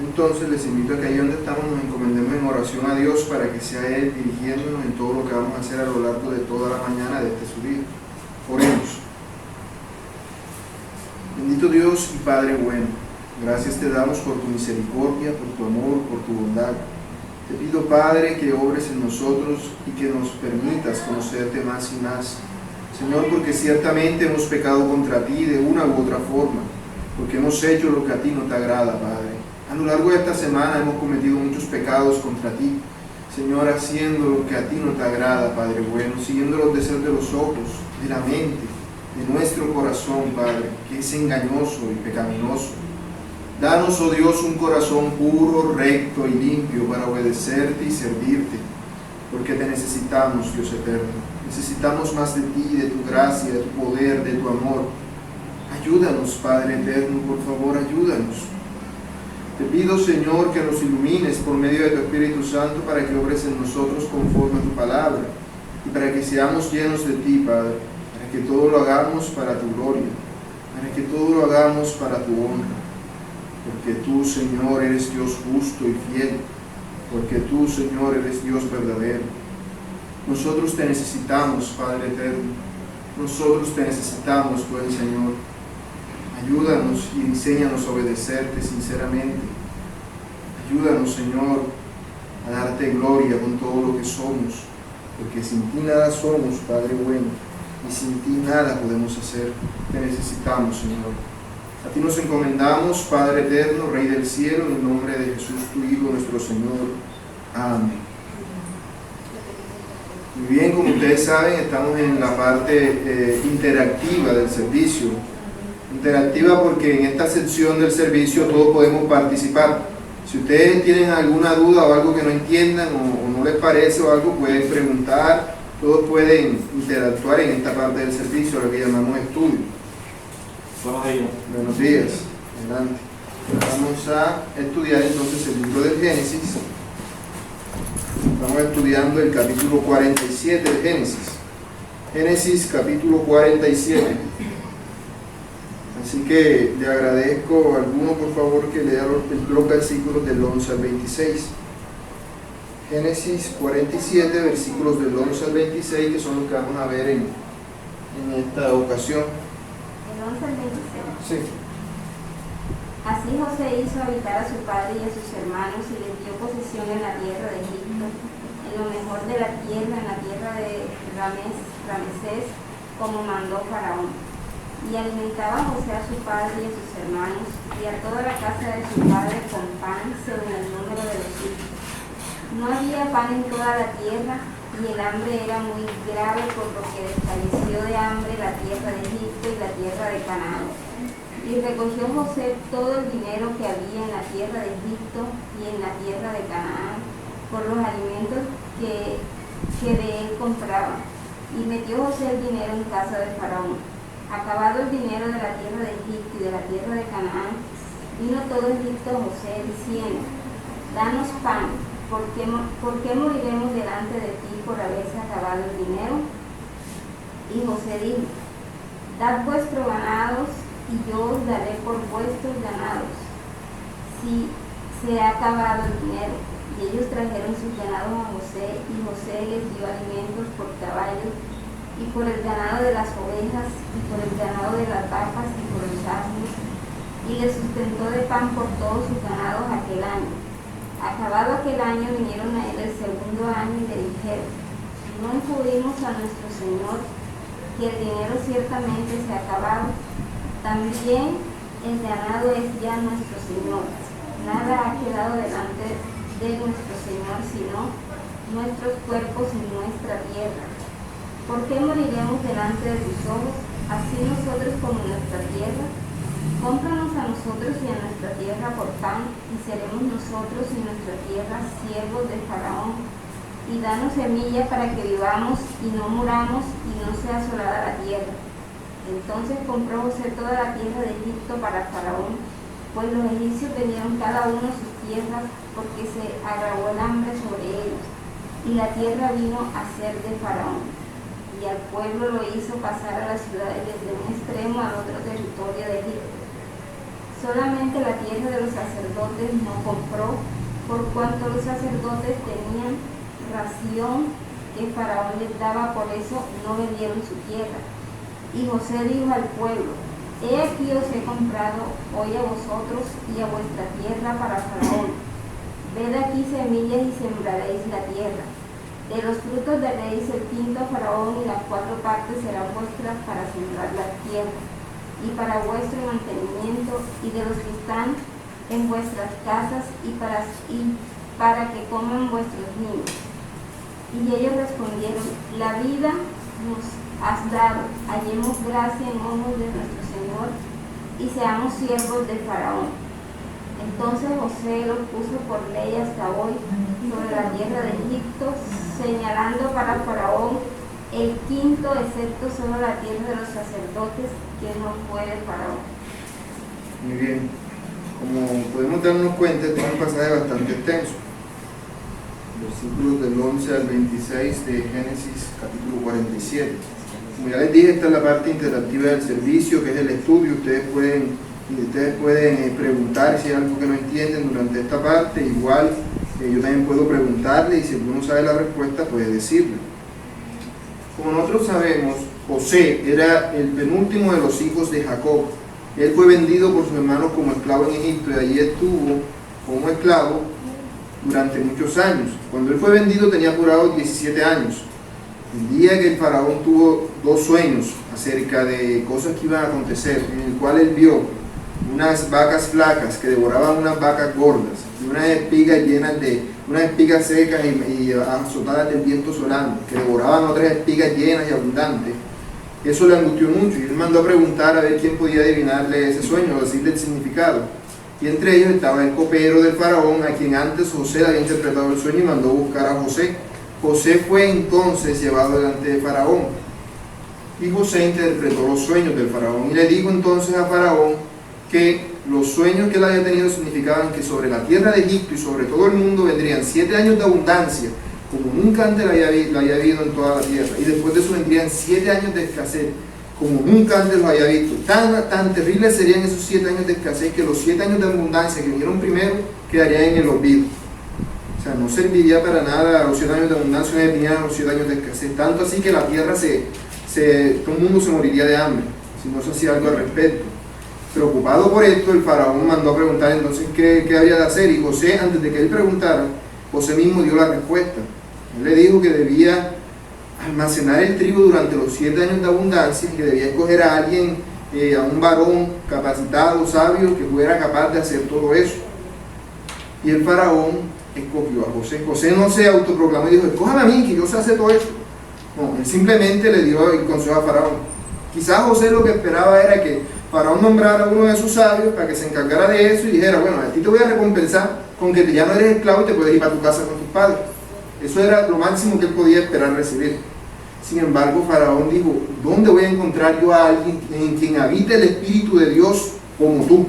Entonces les invito a que ahí donde estamos nos encomendemos en oración a Dios para que sea Él dirigiéndonos en todo lo que vamos a hacer a lo largo de toda la mañana de este subir. Oremos. Bendito Dios y Padre bueno, gracias te damos por tu misericordia, por tu amor, por tu bondad. Te pido, Padre, que obres en nosotros y que nos permitas conocerte más y más. Señor, porque ciertamente hemos pecado contra ti de una u otra forma, porque hemos hecho lo que a ti no te agrada, Padre. A lo largo de esta semana hemos cometido muchos pecados contra ti, Señor, haciendo lo que a ti no te agrada, Padre bueno, siguiendo los deseos de los ojos, de la mente, de nuestro corazón, Padre, que es engañoso y pecaminoso. Danos, oh Dios, un corazón puro, recto y limpio para obedecerte y servirte, porque te necesitamos, Dios eterno. Necesitamos más de ti, de tu gracia, de tu poder, de tu amor. Ayúdanos, Padre eterno, por favor, ayúdanos. Te pido, Señor, que nos ilumines por medio de tu Espíritu Santo para que obres en nosotros conforme a tu palabra y para que seamos llenos de ti, Padre, para que todo lo hagamos para tu gloria, para que todo lo hagamos para tu honra, porque tú, Señor, eres Dios justo y fiel, porque tú, Señor, eres Dios verdadero. Nosotros te necesitamos, Padre eterno, nosotros te necesitamos, buen Señor. Ayúdanos y enséñanos a obedecerte sinceramente. Ayúdanos, Señor, a darte gloria con todo lo que somos, porque sin ti nada somos, Padre bueno, y sin ti nada podemos hacer. Te necesitamos, Señor. A ti nos encomendamos, Padre eterno, Rey del cielo, en el nombre de Jesús, tu Hijo, nuestro Señor. Amén. Muy bien, como ustedes saben, estamos en la parte interactiva del servicio. Interactiva porque en esta sección del servicio todos podemos participar. Si ustedes tienen alguna duda o algo que no entiendan o no les parece o algo, pueden preguntar. Todos pueden interactuar en esta parte del servicio, lo que llamamos estudio. Buenos días. Buenos días. Adelante. Vamos a estudiar entonces el libro del Génesis. Estamos estudiando el capítulo 47 de Génesis. Génesis capítulo 47. Así que le agradezco a alguno, por favor, que lea los versículos del 11 al 26. Génesis 47, versículos del 11 al 26, que son los que vamos a ver en esta ocasión. El 11 al 26. Sí. Así José hizo habitar a su padre y a sus hermanos y les dio posesión en la tierra de Egipto, en lo mejor de la tierra, en la tierra de Ramesés, como mandó Faraón. Y alimentaba José a su padre y a sus hermanos, y a toda la casa de su padre con pan según el número de los hijos. No había pan en toda la tierra, y el hambre era muy grave, por lo que desfalleció de hambre la tierra de Egipto y la tierra de Canaán. Y recogió José todo el dinero que había en la tierra de Egipto y en la tierra de Canaán, por los alimentos que de él compraba. Y metió José el dinero en casa de Faraón. Acabado el dinero de la tierra de Egipto y de la tierra de Canaán, vino todo Egipto a José diciendo: danos pan, ¿por qué moriremos delante de ti por haberse acabado el dinero? Y José dijo: dad vuestros ganados y yo os daré por vuestros ganados, si se ha acabado el dinero. Y ellos trajeron sus ganados a José, y José les dio alimentos por caballos, y por el ganado de las ovejas, y por el ganado de las vacas, y por los asnos, y les sustentó de pan por todos sus ganados aquel año. Acabado aquel año, vinieron a él el segundo año y le dijeron: no encubrimos a nuestro Señor que el dinero ciertamente se ha acabado. También el ganado es ya nuestro Señor. Nada ha quedado delante de nuestro Señor sino nuestros cuerpos y nuestra tierra. ¿Por qué moriremos delante de tus ojos, así nosotros como nuestra tierra? Cómpranos a nosotros y a nuestra tierra por pan, y seremos nosotros y nuestra tierra siervos de Faraón. Y danos semilla para que vivamos y no muramos y no sea asolada la tierra. Entonces compró José toda la tierra de Egipto para Faraón, pues los egipcios vendieron cada uno a sus tierras, porque se agravó el hambre sobre ellos, y la tierra vino a ser de Faraón. Y al pueblo lo hizo pasar a las ciudades desde un extremo al otro territorio de Egipto. Solamente la tierra de los sacerdotes no compró, por cuanto los sacerdotes tenían ración que Faraón les daba, por eso no vendieron su tierra. Y José dijo al pueblo: He aquí os he comprado hoy a vosotros y a vuestra tierra para Faraón. Ved aquí semillas y sembraréis la tierra. De los frutos daréis el quinto a Faraón, y las 4 partes serán vuestras para sembrar la tierra y para vuestro mantenimiento, y de los que están en vuestras casas y para que coman vuestros niños. Y ellos respondieron: La vida nos has dado, hallemos gracia en ojos de nuestro Señor y seamos siervos de Faraón. Entonces José los puso por ley hasta hoy sobre la tierra de Egipto, señalando para Faraón el quinto, excepto solo la tierra de los sacerdotes, que no fue de Faraón. Muy bien. Como podemos darnos cuenta, este es un pasaje bastante extenso. Versículos del 11 al 26 de Génesis capítulo 47. Como ya les dije, esta es la parte interactiva del servicio, que es el estudio. Ustedes pueden preguntar si hay algo que no entienden durante esta parte. Igual yo también puedo preguntarle, y si alguno sabe la respuesta puede decirle. Como nosotros sabemos, José era el penúltimo de los hijos de Jacob. Él fue vendido por sus hermanos como esclavo en Egipto, y allí estuvo como esclavo durante muchos años. Cuando él fue vendido tenía apurado 17 años. El día que el faraón tuvo 2 sueños acerca de cosas que iban a acontecer, en el cual él vio unas vacas flacas que devoraban unas vacas gordas, y unas espigas secas y azotadas del viento solano, que devoraban otras espigas llenas y abundantes. Eso le angustió mucho, y él mandó a preguntar a ver quién podía adivinarle ese sueño o decirle el significado. Y entre ellos estaba el copero del faraón, a quien antes José le había interpretado el sueño, y mandó a buscar a José. José fue entonces llevado delante de Faraón, y José interpretó los sueños del faraón, y le dijo entonces a Faraón que los sueños que él había tenido significaban que sobre la tierra de Egipto y sobre todo el mundo vendrían 7 años de abundancia, como nunca antes la había habido en toda la tierra, y después de eso vendrían 7 años de escasez, como nunca antes lo había visto. Tan terribles serían esos 7 años de escasez, que los 7 años de abundancia que vinieron primero quedarían en el olvido. O sea, no serviría para nada los 7 años de abundancia, venían los 7 años de escasez. Tanto así que la tierra todo el mundo se moriría de hambre, si no se hacía algo al respecto. Preocupado por esto, el faraón mandó a preguntar entonces qué había de hacer, y José, antes de que él preguntara, José mismo dio la respuesta. Él le dijo que debía almacenar el trigo durante los 7 años de abundancia, y que debía escoger a alguien, a un varón capacitado, sabio, que fuera capaz de hacer todo eso. Y el faraón escogió a José. José no se autoproclamó y dijo: escójame a mí, que yo sé hacer todo eso. No, él simplemente le dio el consejo a Faraón. Quizás José lo que esperaba era que Faraón nombrara a uno de sus sabios para que se encargara de eso y dijera: bueno, a ti te voy a recompensar con que ya no eres esclavo y te puedes ir para tu casa con tus padres. Eso era lo máximo que él podía esperar recibir. Sin embargo, Faraón dijo: ¿dónde voy a encontrar yo a alguien en quien habite el Espíritu de Dios como tú?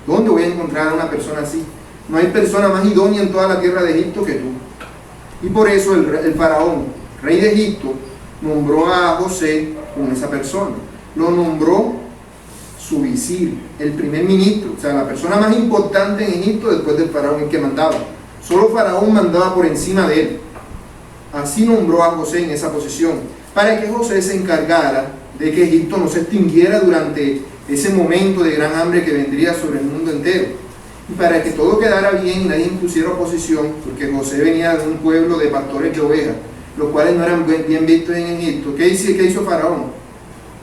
¿Dónde voy a encontrar a una persona así? No hay persona más idónea en toda la tierra de Egipto que tú. Y por eso el faraón, rey de Egipto, nombró a José como esa persona. Lo nombró su visir, el primer ministro, o sea, la persona más importante en Egipto después del faraón, el que mandaba. Solo Faraón mandaba por encima de él. Así nombró a José en esa posición, para que José se encargara de que Egipto no se extinguiera durante ese momento de gran hambre que vendría sobre el mundo entero. Y para que todo quedara bien y nadie impusiera oposición, porque José venía de un pueblo de pastores de ovejas, los cuales no eran bien vistos en Egipto. ¿Qué hizo Faraón?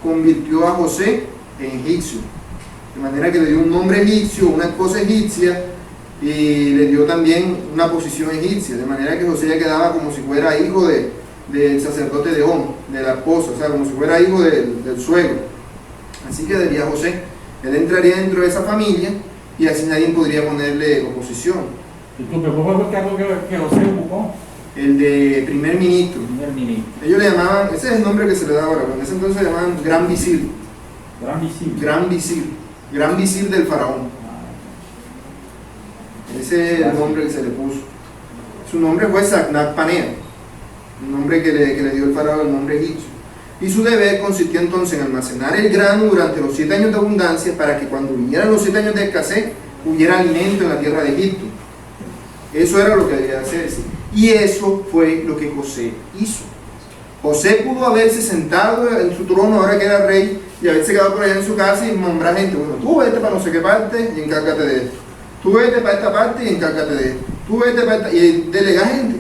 Convirtió a José en egipcio, de manera que le dio un nombre egipcio, una esposa egipcia, y le dio también una posición egipcia, de manera que José ya quedaba como si fuera hijo del sacerdote de On, de la esposa, o sea, como si fuera hijo del suegro. Así que quedaría José. Él entraría dentro de esa familia, y así nadie podría ponerle oposición. Disculpe, ¿cuál fue el cargo que José ocupó? El de primer ministro. Primer ministro. Ellos le llamaban, ese es el nombre que se le da ahora, pero en ese entonces le llamaban gran visir. Gran visir. Gran visir. Gran visir del faraón. Ese es el nombre que se le puso. Su nombre fue Sacnac Panea, el nombre que le dio el faraón, el nombre egipcio. Y su deber consistía entonces en almacenar el grano durante los 7 años de abundancia para que cuando vinieran los 7 años de escasez hubiera alimento en la tierra de Egipto. Eso era lo que debía hacerse. Y eso fue lo que José hizo. José pudo haberse sentado en su trono ahora que era rey y haberse quedado por allá en su casa y nombrar gente. Bueno, tú vete para no sé qué parte y encárgate de esto. Tú vete para esta parte y encárgate de esto. Tú vete para esta... Y delega gente.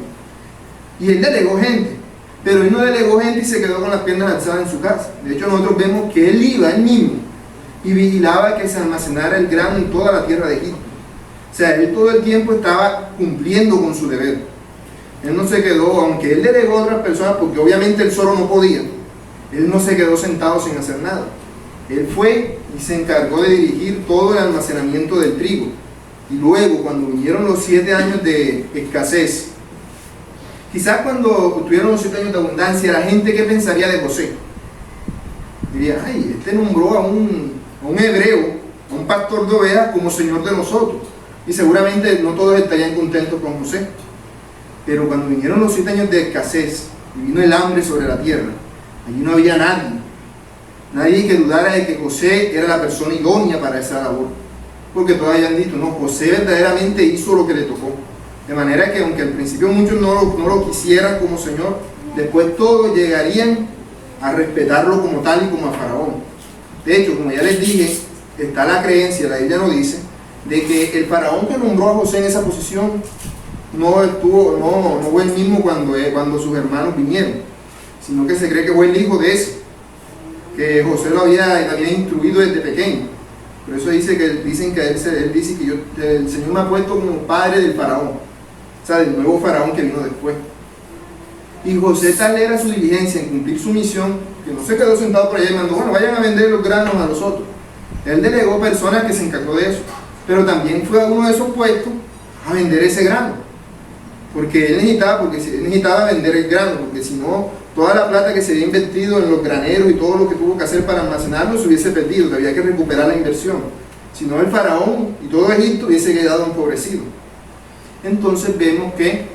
Y él delegó gente. Pero él no delegó gente y se quedó con las piernas alzadas en su casa. De hecho, nosotros vemos que él iba, él mismo, y vigilaba que se almacenara el grano en toda la tierra de Egipto. O sea, él todo el tiempo estaba cumpliendo con su deber. Él no se quedó, aunque él delegó a otras personas, porque obviamente él solo no podía, él no se quedó sentado sin hacer nada. Él fue y se encargó de dirigir todo el almacenamiento del trigo. Y luego, cuando vinieron los 7 años de escasez, quizás cuando tuvieron los 7 años de abundancia, la gente, ¿qué pensaría de José? Diría, ay, este nombró a un hebreo, a un pastor de ovejas como señor de nosotros. Y seguramente no todos estarían contentos con José. Pero cuando vinieron los 7 años de escasez y vino el hambre sobre la tierra, allí no había nadie que dudara de que José era la persona idónea para esa labor. Porque todos habían dicho, no, José verdaderamente hizo lo que le tocó. De manera que aunque al principio muchos no lo quisieran como Señor, después todos llegarían a respetarlo como tal y como a Faraón. De hecho, como ya les dije, está la creencia, la Biblia nos dice, de que el Faraón que nombró a José en esa posición no fue el mismo cuando sus hermanos vinieron, sino que se cree que fue el hijo de ese, que José lo había instruido desde pequeño. Por eso dicen que él dice que el Señor me ha puesto como padre del Faraón, o sea, del nuevo Faraón que vino después. Y José tal era su diligencia en cumplir su misión, que no se quedó sentado por allá y mandó, bueno, vayan a vender los granos a los otros. Él delegó personas que se encargó de eso, pero también fue a uno de esos puestos a vender ese grano, porque él necesitaba vender el grano, porque si no, toda la plata que se había invertido en los graneros y todo lo que tuvo que hacer para almacenarlo se hubiese perdido, que había que recuperar la inversión. Si no, el Faraón y todo Egipto hubiese quedado empobrecido. Entonces vemos que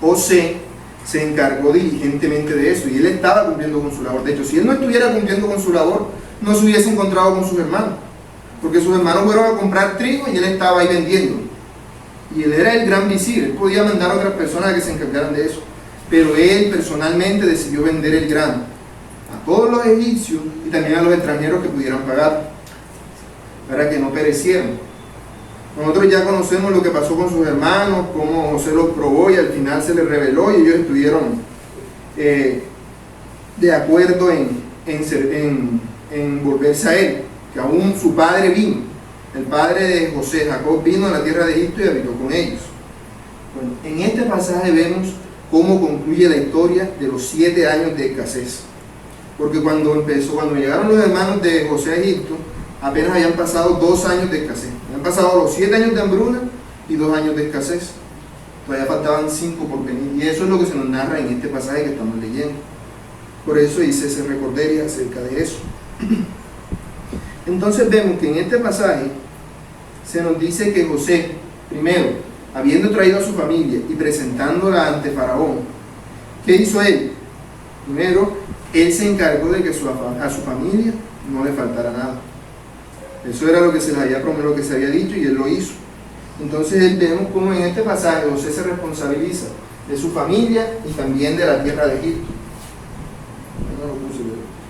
José se encargó diligentemente de eso y él estaba cumpliendo con su labor. De hecho, si él no estuviera cumpliendo con su labor, no se hubiese encontrado con sus hermanos, porque sus hermanos fueron a comprar trigo y él estaba ahí vendiendo. Y él era el gran visir, él podía mandar a otras personas que se encargaran de eso, pero él personalmente decidió vender el grano a todos los egipcios y también a los extranjeros que pudieran pagar, para que no perecieran. Nosotros ya conocemos lo que pasó con sus hermanos, cómo José los probó y al final se les reveló y ellos estuvieron de acuerdo en volverse a él, que aún su padre vino, el padre de José, Jacob, vino a la tierra de Egipto y habitó con ellos. Bueno, en este pasaje vemos cómo concluye la historia de los 7 años de escasez, porque cuando llegaron los hermanos de José a Egipto, apenas habían pasado 2 años de escasez. Habían pasado los 7 años de hambruna y 2 años de escasez. Todavía faltaban 5 por venir. Y eso es lo que se nos narra en este pasaje que estamos leyendo. Por eso hice ese recorderis acerca de eso. Entonces vemos que en este pasaje se nos dice que José, primero, habiendo traído a su familia y presentándola ante Faraón, ¿qué hizo él? Primero, él se encargó de que a su familia no le faltara nada. Eso era lo que se les había prometido, lo que se había dicho, y él lo hizo. Entonces vemos cómo en este pasaje José se responsabiliza de su familia y también de la tierra de Egipto.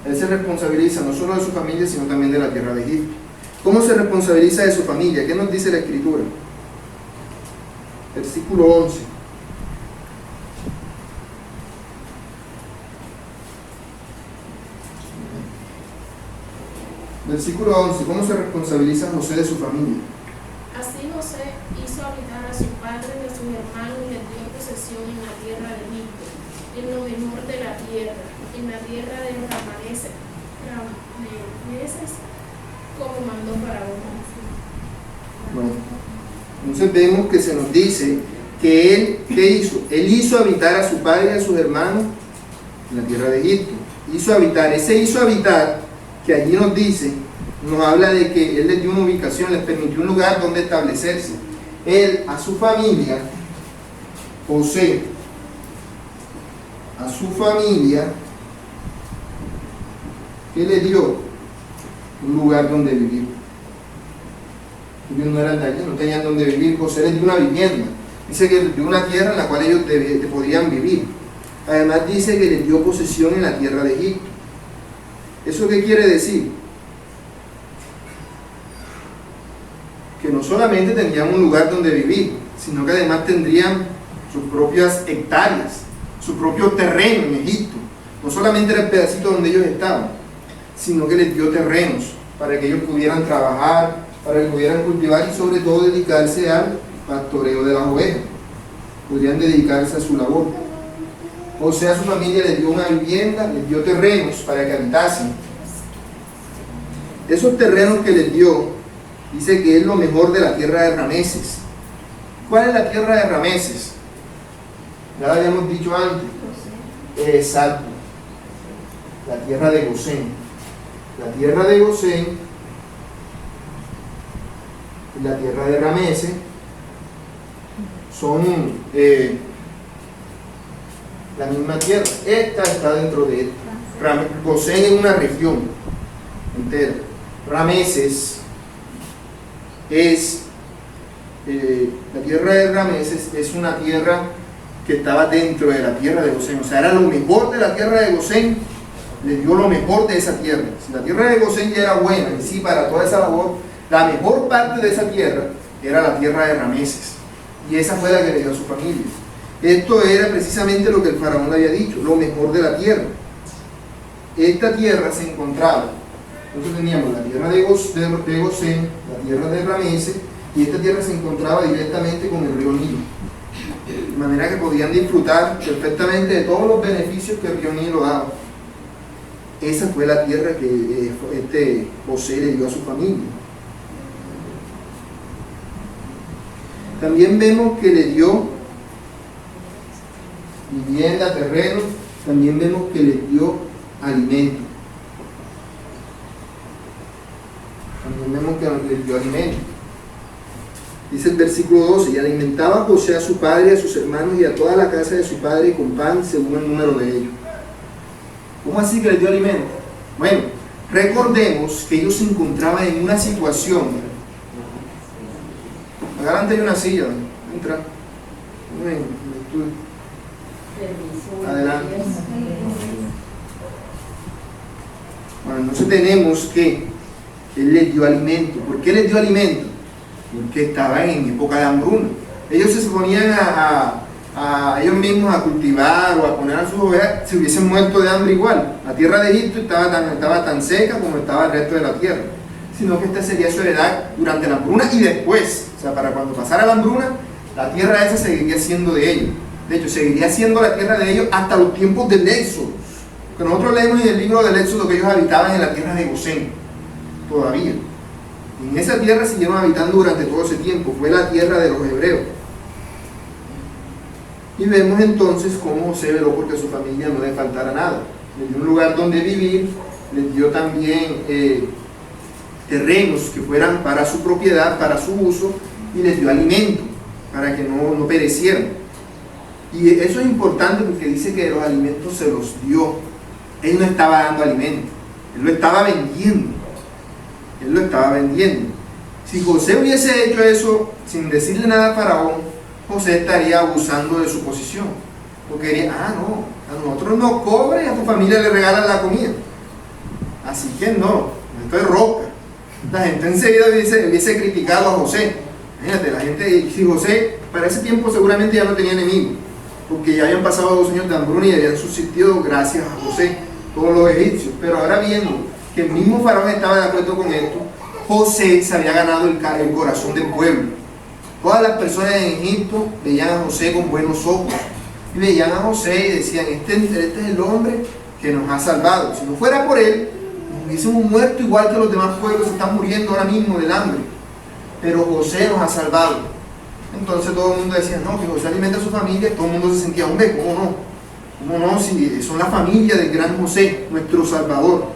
Él se responsabiliza no solo de su familia, sino también de la tierra de Egipto. ¿Cómo se responsabiliza de su familia? ¿Qué nos dice la Escritura? Versículo 11. Versículo 11. ¿Cómo se responsabiliza José de su familia? Así José hizo habitar a su padre y a sus hermanos y les dio posesión en la tierra de Egipto, en lo mejor de la tierra, en la tierra de los ramaneses, como mandó Faraón. Bueno, entonces vemos que se nos dice que él, ¿qué hizo? Él hizo habitar a su padre y a sus hermanos en la tierra de Egipto. Hizo habitar, ese hizo habitar, que allí nos dice, nos habla de que él les dio una ubicación, les permitió un lugar donde establecerse. Él a su familia, José, a su familia, ¿Qué le dio? Un lugar donde vivir. Ellos no eran de allí, no tenían donde vivir. José les dio una vivienda. Dice que les dio una tierra en la cual ellos podrían vivir. Además dice que les dio posesión en la tierra de Egipto. ¿Eso qué quiere decir? Que no solamente tendrían un lugar donde vivir, sino que además tendrían sus propias hectáreas, su propio terreno en Egipto. No solamente era el pedacito donde ellos estaban, sino que les dio terrenos para que ellos pudieran trabajar, para que pudieran cultivar y sobre todo dedicarse al pastoreo de las ovejas. Podrían dedicarse a su labor. O sea, a su familia les dio una vivienda, les dio terrenos para que habitasen. Esos terrenos que les dio, dice que es lo mejor de la tierra de Rameses. ¿Cuál es la tierra de Rameses? Ya lo habíamos dicho antes. Exacto. La tierra de Gosén. La tierra de Gosén y la tierra de Rameses son la misma tierra. Esta está dentro de esta. Gosén es una región entera. Rameses es la tierra de Rameses es una tierra que estaba dentro de la tierra de Gosén. O sea, era lo mejor de la tierra de Gosén. Le dio lo mejor de esa tierra. Si la tierra de Gosén ya era buena en sí para toda esa labor, la mejor parte de esa tierra era la tierra de Rameses. Y esa fue la que le dio a su familia. Esto era precisamente lo que el faraón le había dicho, lo mejor de la tierra. Esta tierra se encontraba, nosotros teníamos la tierra de Gosén, la tierra de Rameses, y esta tierra se encontraba directamente con el río Nilo. De manera que podían disfrutar perfectamente de todos los beneficios que el río Nilo daba. Esa fue la tierra que José le dio a su familia. También vemos que le dio vivienda, terreno, también vemos que le dio alimento. También vemos que le dio alimento. Dice el versículo 12, y alimentaba José a su padre, a sus hermanos y a toda la casa de su padre con pan según el número de ellos. ¿Cómo así que les dio alimento? Bueno, recordemos que ellos se encontraban en una situación. Adelante hay una silla, entra. Adelante. Bueno, entonces tenemos que Él les dio alimento. ¿Por qué les dio alimento? Porque estaban en época de hambruna. Ellos se ponían a ellos mismos a cultivar o a poner a sus ovejas, se hubiesen muerto de hambre igual. La tierra de Egipto estaba tan seca como estaba el resto de la tierra, sino que esta sería su heredad durante la hambruna y después. O sea, para cuando pasara la hambruna, la tierra esa seguiría siendo de ellos. De hecho, seguiría siendo la tierra de ellos hasta los tiempos del Éxodo. Que nosotros leemos en el libro del Éxodo que ellos habitaban en la tierra de Gosén, todavía. En esa tierra siguieron habitando durante todo ese tiempo. Fue la tierra de los hebreos. Y vemos entonces cómo José veló porque a su familia no le faltara nada. Les dio un lugar donde vivir, les dio también terrenos que fueran para su propiedad, para su uso, y les dio alimento para que no perecieran. Y eso es importante porque dice que los alimentos se los dio. Él no estaba dando alimento, él lo estaba vendiendo. Él lo estaba vendiendo. Si José hubiese hecho eso sin decirle nada a Faraón, José estaría abusando de su posición. Porque diría, no, a nosotros nos cobra y a tu familia le regalan la comida. Así que no, esto es roca. La gente enseguida hubiese criticado a José. Imagínate, la gente, si José, para ese tiempo seguramente ya no tenía enemigos, porque ya habían pasado 2 años de hambruna y habían subsistido gracias a José todos los egipcios. Pero ahora viendo que el mismo faraón estaba de acuerdo con esto, José se había ganado el corazón del pueblo. Todas las personas en Egipto veían a José con buenos ojos y veían a José y decían, este es el hombre que nos ha salvado. Si no fuera por él, nos hubiésemos muerto igual que los demás pueblos que están muriendo ahora mismo del hambre. Pero José nos ha salvado. Entonces todo el mundo decía, no, que José alimenta a su familia. Todo el mundo se sentía, hombre, ¿cómo no? ¿Cómo no? Si son la familia del gran José, nuestro Salvador.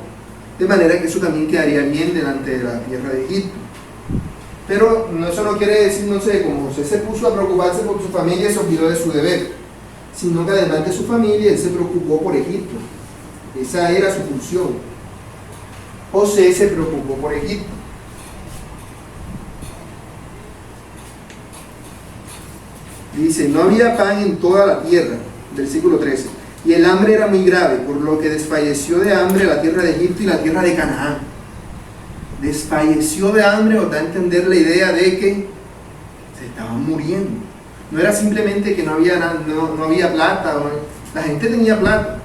De manera que eso también quedaría bien delante de la tierra de Egipto. Pero eso no quiere decir, no sé, como José se puso a preocuparse por su familia, se olvidó de su deber, sino que además de su familia, él se preocupó por Egipto. Esa era su función. José se preocupó por Egipto. Dice, no había pan en toda la tierra, versículo 13, y el hambre era muy grave, por lo que desfalleció de hambre la tierra de Egipto y la tierra de Canaán. Desfalleció de hambre, nos da a entender la idea de que se estaban muriendo. No era simplemente que no había plata, la gente tenía plata,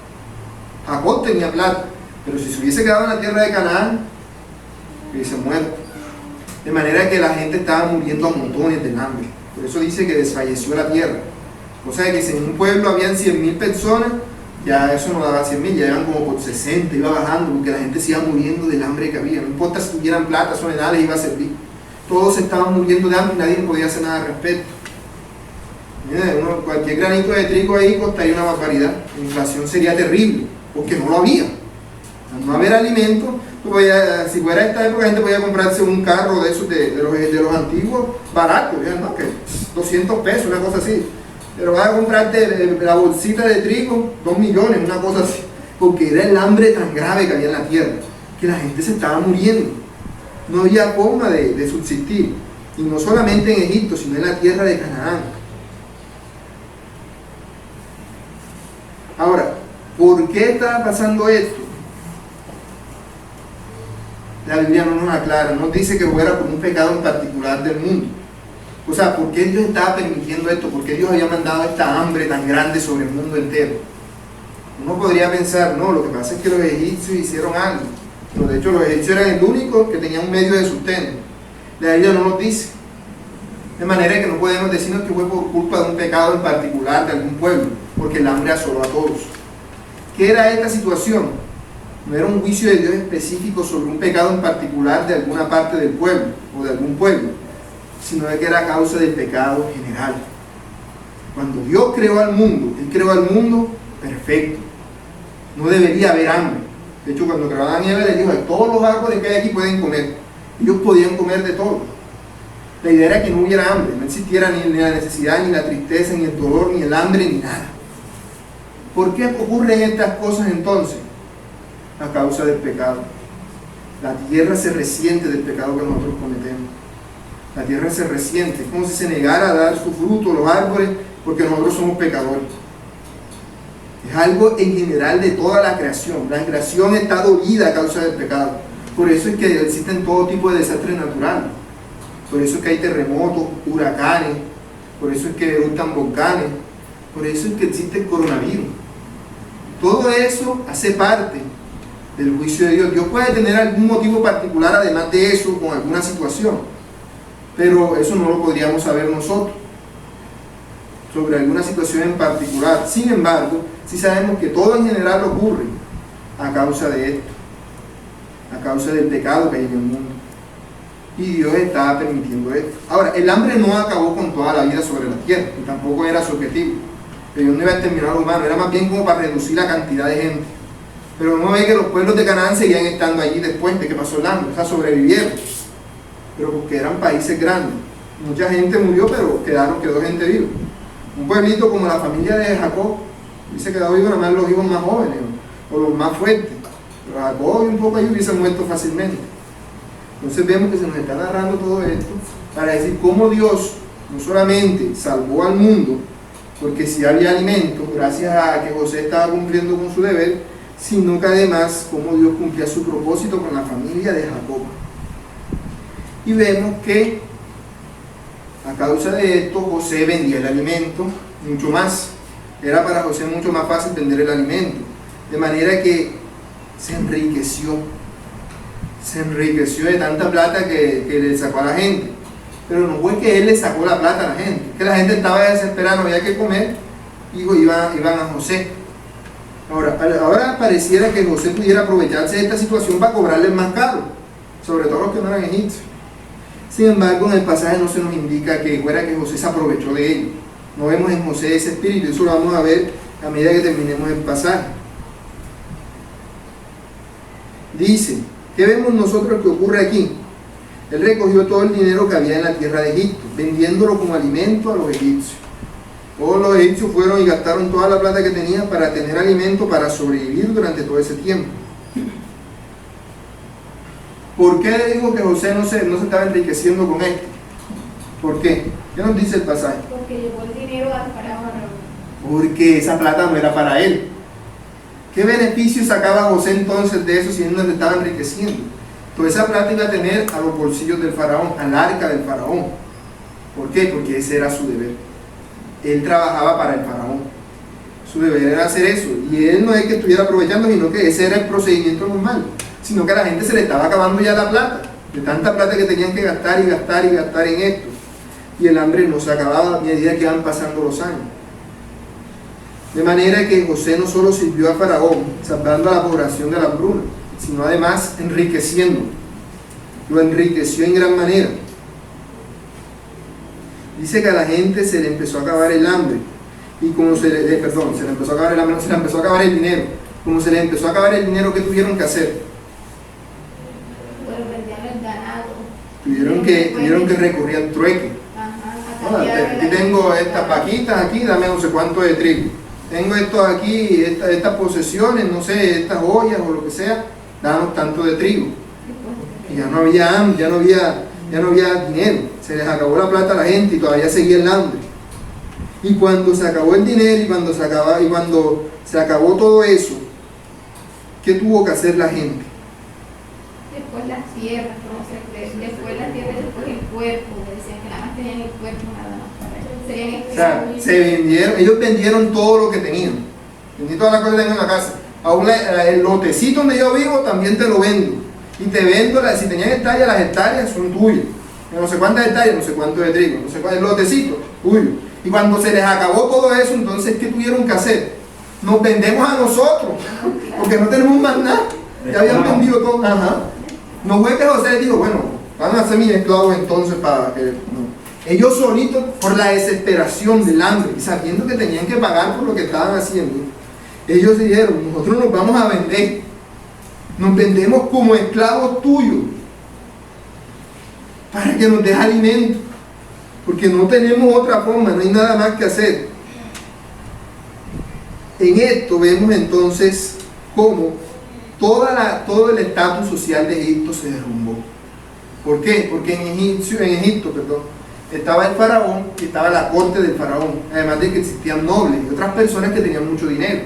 Jacob tenía plata, pero si se hubiese quedado en la tierra de Canaán, hubiese muerto. De manera que la gente estaba muriendo a montones de hambre. Por eso dice que desfalleció la tierra. O sea que si en un pueblo habían 100.000 personas, ya eso no daba 100.000, ya iban como por 60, iba bajando, porque la gente se iba muriendo del hambre que había. No importa si tuvieran plata, eso de nada les iba a servir. Todos estaban muriendo de hambre y nadie podía hacer nada al respecto. Cualquier granito de trigo ahí costaría una barbaridad. La inflación sería terrible, porque no lo había. Al no haber alimento, si fuera esta época, la gente podía comprarse un carro de esos de los antiguos baratos, ¿no? Que 200 pesos, una cosa así. Pero vas a comprarte la bolsita de trigo, 2 millones, una cosa así. Porque era el hambre tan grave que había en la tierra, que la gente se estaba muriendo. No había forma de subsistir. Y no solamente en Egipto, sino en la tierra de Canaán. Ahora, ¿por qué estaba pasando esto? La Biblia no nos aclara, no nos dice que fuera por un pecado en particular del mundo. O sea, ¿por qué Dios estaba permitiendo esto? ¿Por qué Dios había mandado esta hambre tan grande sobre el mundo entero? Uno podría pensar, no, lo que pasa es que los egipcios hicieron algo. Pero de hecho los egipcios eran el único que tenían un medio de sustento. La Biblia no nos dice. De manera que no podemos decirnos que fue por culpa de un pecado en particular de algún pueblo, porque el hambre asoló a todos. ¿Qué era esta situación? No era un juicio de Dios específico sobre un pecado en particular de alguna parte del pueblo o de algún pueblo, sino de que era causa del pecado general. Cuando Dios creó al mundo, Él creó al mundo perfecto. No debería haber hambre. De hecho, cuando creó a Adán y Eva, les dijo, todos los árboles que hay aquí pueden comer. Ellos podían comer de todo. La idea era que no hubiera hambre, no existiera ni la necesidad, ni la tristeza, ni el dolor, ni el hambre, ni nada. ¿Por qué ocurren estas cosas entonces? A causa del pecado. La tierra se resiente del pecado que nosotros cometemos. La tierra se resiente, es como si se negara a dar su fruto, los árboles, porque nosotros somos pecadores. Es algo en general de toda la creación. La creación está dolida a causa del pecado. Por eso es que existen todo tipo de desastres naturales. Por eso es que hay terremotos, huracanes, por eso es que eruptan volcanes, por eso es que existe el coronavirus. Todo eso hace parte del juicio de Dios. Dios puede tener algún motivo particular además de eso, con alguna situación, pero eso no lo podríamos saber nosotros sobre alguna situación en particular. Sin embargo, sí sabemos que todo en general ocurre a causa de esto, a causa del pecado que hay en el mundo, y Dios estaba permitiendo esto. Ahora, el hambre no acabó con toda la vida sobre la tierra, y tampoco era su objetivo. Dios no iba a exterminar a los humanos, era más bien como para reducir la cantidad de gente. Pero no ve que los pueblos de Canaán seguían estando allí después de que pasó el hambre, o sea, sobrevivieron, pero porque eran países grandes. Mucha gente murió, pero quedó gente viva. Un pueblito como la familia de Jacob, hubiese quedado vivo nada más los hijos más jóvenes o los más fuertes, pero Jacob y un poco ahí hubiesen muerto fácilmente. Entonces vemos que se nos está narrando todo esto para decir cómo Dios no solamente salvó al mundo, porque si había alimento, gracias a que José estaba cumpliendo con su deber, sino que además cómo Dios cumplía su propósito con la familia de Jacob. Y vemos que a causa de esto José vendía el alimento mucho más. Era para José mucho más fácil vender el alimento, de manera que se enriqueció de tanta plata que le sacó a la gente. Pero no fue que él le sacó la plata a la gente, que la gente estaba desesperada, no había que comer, y iban a José. Ahora pareciera que José pudiera aprovecharse de esta situación para cobrarles más caro, sobre todo los que no eran egipcios. Sin embargo, en el pasaje no se nos indica que fuera que José se aprovechó de ello. No vemos en José ese espíritu, eso lo vamos a ver a medida que terminemos el pasaje. Dice, ¿qué vemos nosotros que ocurre aquí? Él recogió todo el dinero que había en la tierra de Egipto, vendiéndolo como alimento a los egipcios. Todos los egipcios fueron y gastaron toda la plata que tenían para tener alimento para sobrevivir durante todo ese tiempo. ¿Por qué le digo que José no se estaba enriqueciendo con esto? ¿Por qué? ¿Qué nos dice el pasaje? Porque llevó el dinero al faraón. Porque esa plata no era para él. ¿Qué beneficio sacaba José entonces de eso si él no se estaba enriqueciendo? Toda esa plata iba a tener a los bolsillos del faraón, al arca del faraón. ¿Por qué? Porque ese era su deber. Él trabajaba para el faraón. Su deber era hacer eso. Y él no es que estuviera aprovechando, sino que ese era el procedimiento normal. Sino que a la gente se le estaba acabando ya la plata. De tanta plata que tenían que gastar y gastar y gastar en esto. Y el hambre no se acababa a medida que iban pasando los años. De manera que José no solo sirvió a Faraón, salvando a la población de la hambruna, sino además enriqueciendo. Lo enriqueció en gran manera. Dice que a la gente se le empezó a acabar el hambre. Y como se le empezó a acabar el hambre, no, se le empezó a acabar el dinero. Como se le empezó a acabar el dinero, ¿qué tuvieron que hacer? Bueno, vendían el ganado. Tuvieron que recurrir al trueque. Aquí tengo estas vaquitas aquí, dame no sé cuánto de trigo. Tengo esto aquí, estas posesiones, no sé, estas joyas o lo que sea, danos tanto de trigo. Y ya no había hambre, ya no había dinero. Se les acabó la plata a la gente y todavía seguía el hambre. Y cuando se acabó el dinero y cuando se acabó todo eso, ¿qué tuvo que hacer la gente? Después las tierras, como se cree, después las tierras, después el cuerpo, decían que nada más tenían el cuerpo, nada más para ellos. Serían O sea, ellos vendieron todo lo que tenían. Vendí todas las cosas que tengo en la casa. Aún el lotecito donde yo vivo también te lo vendo. Y te vendo, si tenían hectáreas, las hectáreas son tuyas. No sé cuántas hectáreas, no sé cuánto de trigo, no sé cuál, el lotecito, tuyo. Y cuando se les acabó todo eso, entonces, ¿qué tuvieron que hacer? Nos vendemos a nosotros, porque no tenemos más nada. Ya habían vendido todo. Ajá. No fue que José les dijo, bueno, van a ser mis esclavos entonces para que... No. Ellos solitos, por la desesperación del hambre y sabiendo que tenían que pagar por lo que estaban haciendo, ellos dijeron, nosotros nos vamos a vender. Nos vendemos como esclavos tuyos para que nos des alimento, porque no tenemos otra forma, no hay nada más que hacer. En esto vemos entonces cómo todo el estatus social de Egipto se derrumbó. ¿Por qué? Porque en Egipto, estaba el faraón y estaba la corte del faraón, además de que existían nobles y otras personas que tenían mucho dinero.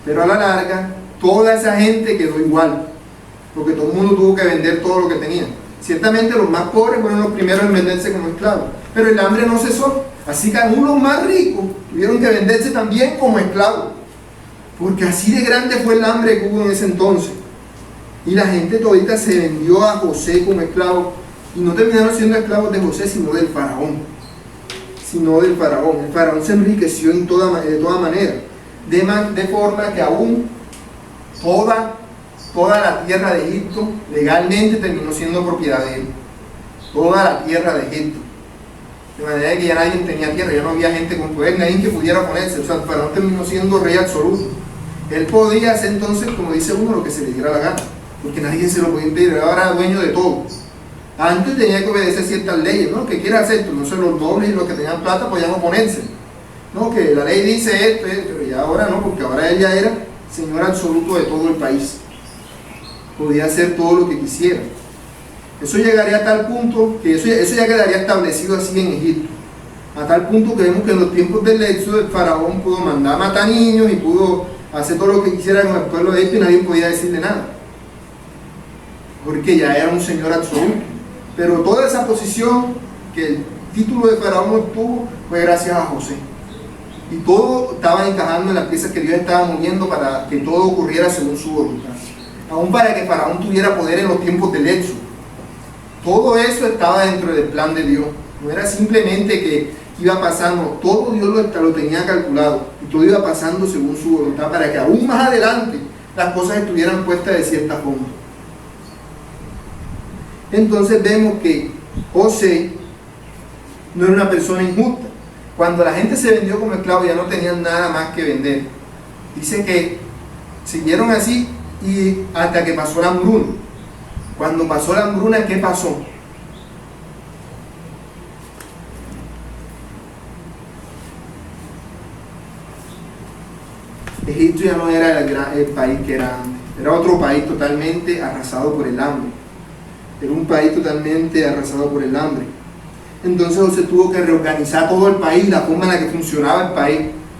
Pero a la larga, toda esa gente quedó igual, porque todo el mundo tuvo que vender todo lo que tenía. Ciertamente los más pobres fueron los primeros en venderse como esclavos, pero el hambre no cesó, así que aún los más ricos tuvieron que venderse también como esclavos, porque así de grande fue el hambre que hubo en ese entonces. Y la gente todita se vendió a José como esclavo, y no terminaron siendo esclavos de José, sino del faraón. El faraón se enriqueció de toda manera, de forma que aún toda la tierra de Egipto legalmente terminó siendo propiedad de él. Toda la tierra de Egipto. De manera que ya nadie tenía tierra, ya no había gente con poder, nadie que pudiera ponerse. O sea, el faraón terminó siendo rey absoluto. Él podía hacer entonces, como dice uno, lo que se le diera la gana, porque nadie se lo podía impedir, ahora era dueño de todo. Antes tenía que obedecer ciertas leyes, ¿no? ¿Qué quiere hacer esto? No sé, los nobles y los que tenían plata podían oponerse. No, que la ley dice esto, pero ya ahora no, porque ahora ella era señor absoluto de todo el país. Podía hacer todo lo que quisiera. Eso llegaría a tal punto, que eso ya quedaría establecido así en Egipto. A tal punto que vemos que en los tiempos del éxodo el faraón pudo mandar a matar niños y pudo hacer todo lo que quisiera con el pueblo de Egipto y nadie podía decirle nada. Porque ya era un señor absoluto. Pero toda esa posición que el título de faraón obtuvo fue gracias a José. Y todo estaba encajando en las piezas que Dios estaba moviendo para que todo ocurriera según su voluntad. Aún para que Faraón tuviera poder en los tiempos del éxodo. Todo eso estaba dentro del plan de Dios. No era simplemente que iba pasando, todo Dios lo tenía calculado. Y todo iba pasando según su voluntad para que aún más adelante las cosas estuvieran puestas de cierta forma. Entonces vemos que José no era una persona injusta. Cuando la gente se vendió como esclavo ya no tenían nada más que vender. Dice que siguieron así y hasta que pasó la hambruna. Cuando pasó la hambruna, ¿qué pasó? Egipto ya no era el país que era antes. Era otro país totalmente arrasado por el hambre. Era un país totalmente arrasado por el hambre. Entonces José tuvo que reorganizar todo el país, la forma en la que funcionaba el país,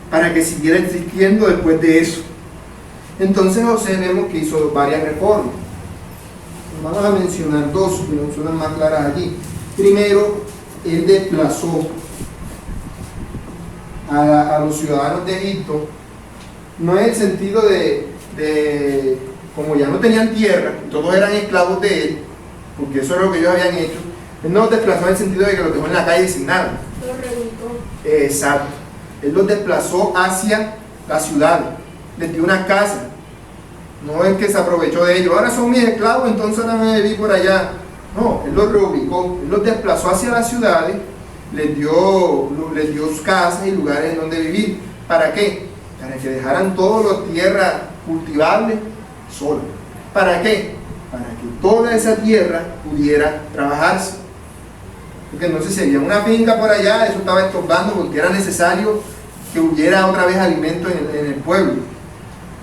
para que siguiera existiendo después de eso. Entonces José vemos que hizo varias reformas. Vamos a mencionar dos que nos suenan más claras aquí. Primero, él desplazó a los ciudadanos de Egipto, no en el sentido de como ya no tenían tierra, todos eran esclavos de él, porque eso era lo que ellos habían hecho. Él no los desplazó en el sentido de que los dejó en la calle sin nada. Los reubicó. Exacto. Él los desplazó hacia la ciudad, les dio una casa. No es que se aprovechó de ellos, ahora son mis esclavos, entonces ahora me debí por allá. No, él los reubicó, él los desplazó hacia las ciudades, les dio casas y lugares en donde vivir. ¿Para qué? Para que dejaran todas las tierras cultivables solas. ¿Para qué? Para que toda esa tierra pudiera trabajarse. Porque no sé si había una finca por allá, eso estaba estorbando porque era necesario que hubiera otra vez alimento en el pueblo.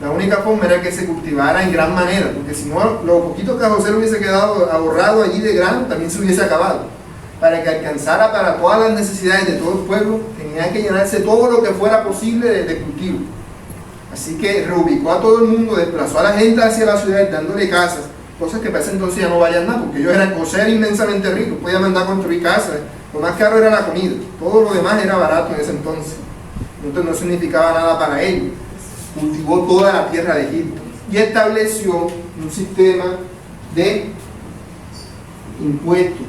La única forma era que se cultivara en gran manera, porque si no, lo poquito que a José le hubiese quedado ahorrado allí de grano, también se hubiese acabado. Para que alcanzara para todas las necesidades de todo el pueblo, tenía que llenarse todo lo que fuera posible de cultivo. Así que reubicó a todo el mundo, desplazó a la gente hacia la ciudad, dándole casas, cosas que para ese entonces ya no valían nada, porque José era inmensamente rico, podía mandar a construir casas, lo más caro era la comida, todo lo demás era barato en ese entonces. Entonces no significaba nada para ellos. Cultivó toda la tierra de Egipto y estableció un sistema de impuestos.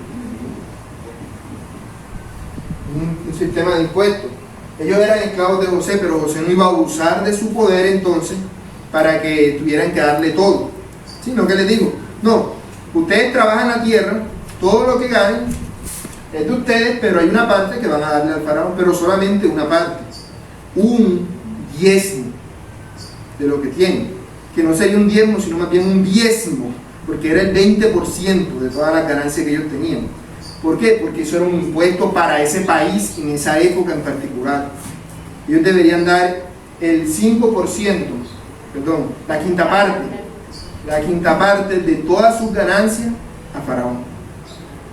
Un sistema de impuestos. Ellos eran esclavos de José, pero José no iba a abusar de su poder entonces para que tuvieran que darle todo. Sino que les digo, no, ustedes trabajan la tierra, todo lo que ganen es de ustedes, pero hay una parte que van a darle al faraón, pero solamente una parte, un diezmo de lo que tienen, que no sería un diezmo, sino más bien un diezmo, porque era el 20% de todas las ganancias que ellos tenían. ¿Por qué? Porque eso era un impuesto para ese país en esa época en particular. Ellos deberían dar el 5%, perdón, la quinta parte de todas sus ganancias a Faraón.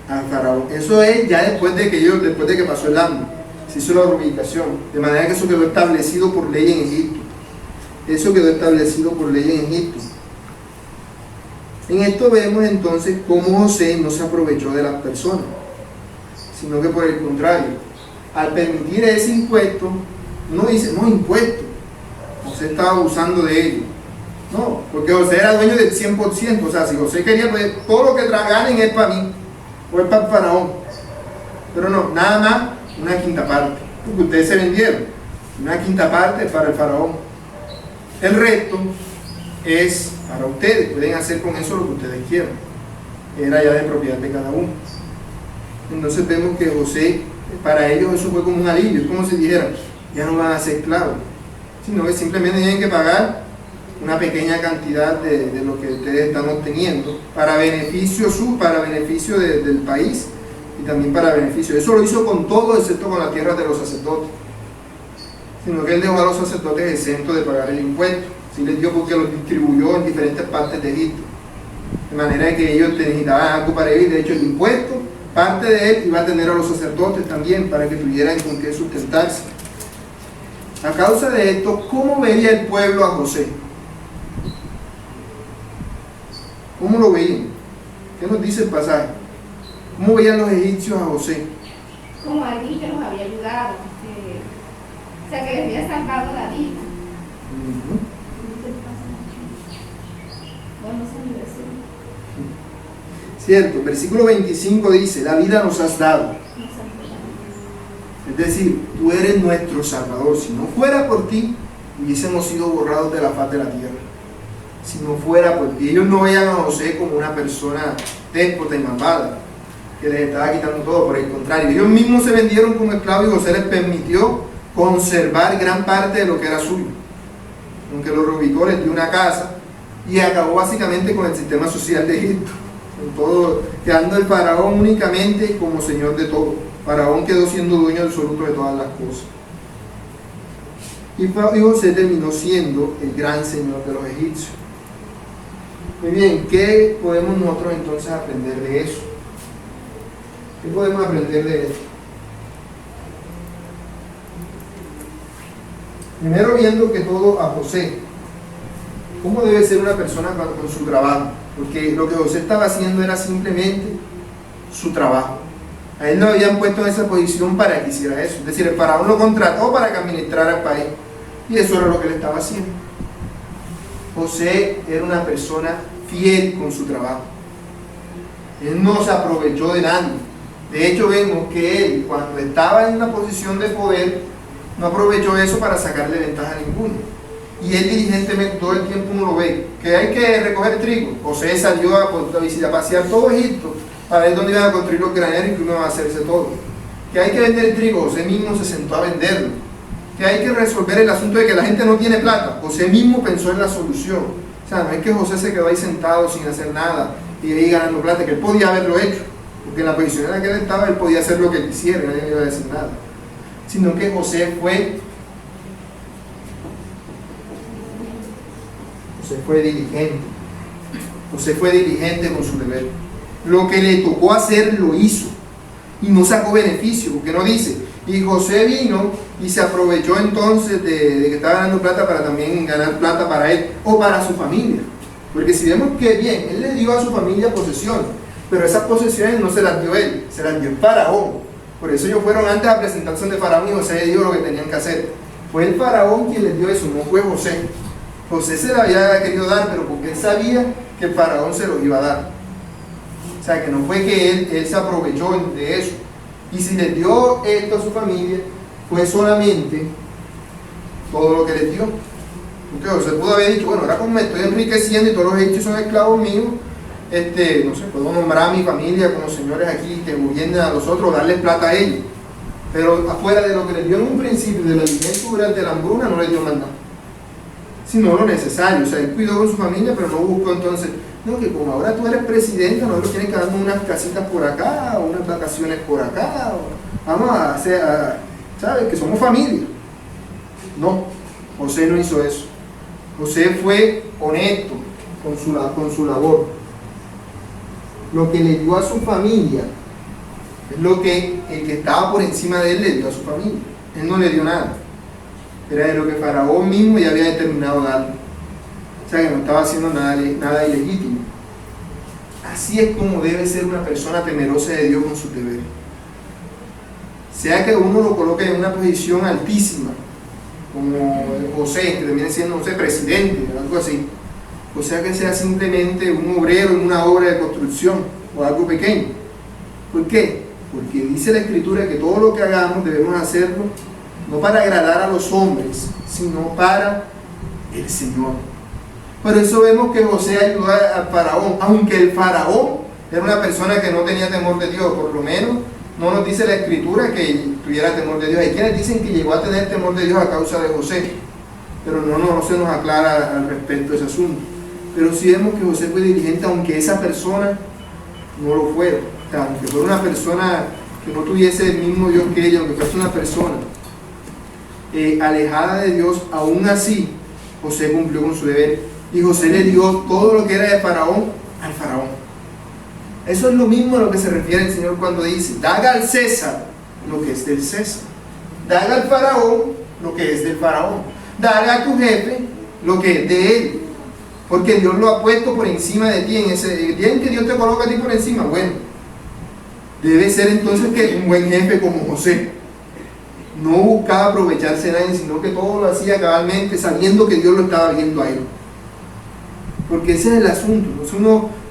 A Faraón. Eso es ya después de que pasó el hambre, se hizo la reubicación, de manera que eso quedó establecido por ley en Egipto. Eso quedó establecido por ley en Egipto. En esto vemos entonces cómo José no se aprovechó de las personas, sino que por el contrario, al permitir ese impuesto, no dice, no, impuesto, José estaba abusando de ello. No, porque José era dueño del 100%, o sea, si José quería, pues todo lo que ganen es para mí, o es para el faraón. Pero no, nada más una quinta parte, porque ustedes se vendieron, una quinta parte es para el faraón. El resto es para ustedes, pueden hacer con eso lo que ustedes quieran. Era ya de propiedad de cada uno. Entonces vemos que José, para ellos eso fue como un alivio, es como si dijeran, ya no van a ser esclavos, sino que simplemente tienen que pagar una pequeña cantidad de lo que ustedes están obteniendo para beneficio del país y también para beneficio. Eso lo hizo con todo excepto con la tierra de los sacerdotes, sino que él dejó a los sacerdotes exentos de pagar el impuesto. Sí les dio porque los distribuyó en diferentes partes de Egipto, de manera que ellos necesitaban algo para vivir. De hecho, el impuesto, parte de él iba a tener a los sacerdotes también para que tuvieran con qué sustentarse. A causa de esto, ¿cómo veía el pueblo a José? ¿Cómo lo veían? ¿Qué nos dice el pasaje? ¿Cómo veían los egipcios a José? Como alguien que los había ayudado, o sea, que les había salvado la vida. Bueno, cierto, versículo 25 dice, la vida nos has dado. Es decir, tú eres nuestro Salvador. Si no fuera por ti, hubiésemos sido borrados de la faz de la tierra. Si no fuera por ti. Ellos no veían a José como una persona déspota y malvada, que les estaba quitando todo. Por el contrario, ellos mismos se vendieron como esclavos y José les permitió conservar gran parte de lo que era suyo. Aunque lo reubicó, les dio una casa y acabó básicamente con el sistema social de Egipto, con todo, quedando el faraón únicamente como señor de todo. Faraón quedó siendo dueño absoluto de todas las cosas. Y José terminó siendo el gran señor de los egipcios. Muy bien, ¿qué podemos nosotros entonces aprender de eso? ¿Qué podemos aprender de esto? Primero, viendo que todo a José, ¿cómo debe ser una persona con su trabajo? Porque lo que José estaba haciendo era simplemente su trabajo. A él lo habían puesto en esa posición para que hiciera eso. Es decir, el faraón lo contrató para que administrara el país. Y eso era lo que él estaba haciendo. José era una persona fiel con su trabajo. Él no se aprovechó de nadie. De hecho, vemos que él, cuando estaba en una posición de poder, no aprovechó eso para sacarle ventaja a ninguno. Y él diligentemente todo el tiempo uno lo ve. Que hay que recoger trigo. José salió a pasear todo Egipto para ver dónde iban a construir los graneros y que uno va a hacerse todo. Que hay que vender el trigo. José mismo se sentó a venderlo. Que hay que resolver el asunto de que la gente no tiene plata. José mismo pensó en la solución. O sea, no es que José se quedó ahí sentado sin hacer nada y ahí ganando plata, que él podía haberlo hecho. Porque en la posición en la que él estaba, él podía hacer lo que quisiera, nadie le iba a decir nada. Sino que José fue diligente. José fue diligente con su deber. Lo que le tocó hacer, lo hizo. Y no sacó beneficio, porque no dice. Y José vino y se aprovechó entonces de que estaba ganando plata para también ganar plata para él o para su familia. Porque si vemos que bien, él le dio a su familia posesiones, pero esas posesiones no se las dio él, se las dio el faraón. Por eso ellos fueron antes a presentación de faraón y José le dio lo que tenían que hacer. Fue el faraón quien les dio eso, no fue José. José se lo había querido dar, pero porque él sabía que el faraón se lo iba a dar. O sea, que no fue que él se aprovechó de eso. Y si les dio esto a su familia, fue solamente todo lo que les dio. Porque José pudo haber dicho, bueno, ahora como me estoy enriqueciendo y todos los hechos son esclavos míos, no sé, puedo nombrar a mi familia como señores aquí que gobiernen a los otros, darles plata a ellos. Pero afuera de lo que les dio en un principio, del alimento durante la hambruna, no les dio más nada. Sino lo necesario. O sea, él cuidó con su familia, pero no buscó entonces, no, que como ahora tú eres presidente, nosotros tienes que darnos unas casitas por acá, o unas vacaciones por acá, o vamos a hacer, ¿sabes? Que somos familia. No, José no hizo eso. José fue honesto con su labor. Lo que le dio a su familia es lo que el que estaba por encima de él le dio a su familia. Él no le dio nada. Era de lo que Faraón mismo ya había determinado darle. O sea que no estaba haciendo nada ilegítimo. Así es como debe ser una persona temerosa de Dios con sus deberes. Sea que uno lo coloque en una posición altísima, como José, que viene siendo, no sé, presidente, algo así. O sea que sea simplemente un obrero en una obra de construcción o algo pequeño. ¿Por qué? Porque dice la Escritura que todo lo que hagamos debemos hacerlo no para agradar a los hombres, sino para el Señor. Por eso vemos que José ayudó al faraón, aunque el faraón era una persona que no tenía temor de Dios, por lo menos no nos dice la Escritura que tuviera temor de Dios. Hay quienes dicen que llegó a tener temor de Dios a causa de José, pero no se nos aclara al respecto de ese asunto. Pero sí vemos que José fue diligente, aunque esa persona no lo fuera. O sea, aunque fuera una persona que no tuviese el mismo Dios que ella, aunque fuese una persona alejada de Dios, aún así José cumplió con su deber y José le dio todo lo que era de Faraón al Faraón. Eso es lo mismo a lo que se refiere el Señor cuando dice: daga al César lo que es del César, daga al Faraón lo que es del Faraón, daga a tu jefe lo que es de él, porque Dios lo ha puesto por encima de ti. En ese día en que Dios te coloca a ti por encima, bueno, debe ser entonces que un buen jefe como José no buscaba aprovecharse de nadie, sino que todo lo hacía cabalmente, sabiendo que Dios lo estaba viendo a él. Porque ese es el asunto. Entonces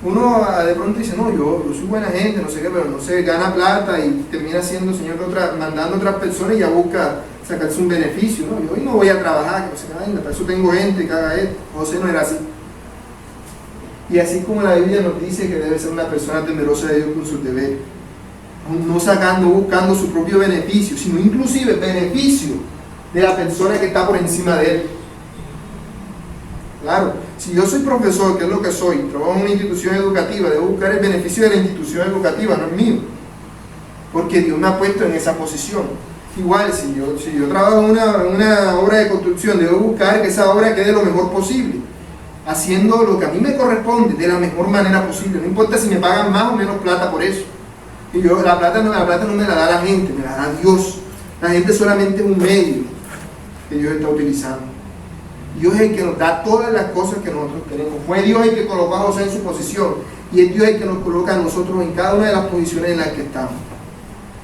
uno de pronto dice, no, yo soy buena gente, no sé qué, pero no sé, gana plata y termina siendo señor mandando a otras personas y ya busca sacarse un beneficio, ¿no? Yo hoy no voy a trabajar, que no sé qué, para eso tengo gente que haga esto. José no era así. Y así como la Biblia nos dice que debe ser una persona temerosa de Dios con sus deberes, no buscando su propio beneficio, sino inclusive el beneficio de la persona que está por encima de él. Claro, si yo soy profesor, que es lo que soy, trabajo en una institución educativa, debo buscar el beneficio de la institución educativa, no el mío, porque Dios me ha puesto en esa posición. Igual, si yo trabajo en una obra de construcción, debo buscar que esa obra quede lo mejor posible. haciendo lo que a mí me corresponde de la mejor manera posible. No importa si me pagan más o menos plata por eso. Y yo, la plata no me la da la gente, me la da Dios. La gente solamente es un medio que Dios está utilizando. Dios es el que nos da todas las cosas que nosotros tenemos. Fue Dios el que colocó a José en su posición, y es Dios el que nos coloca a nosotros en cada una de las posiciones en las que estamos,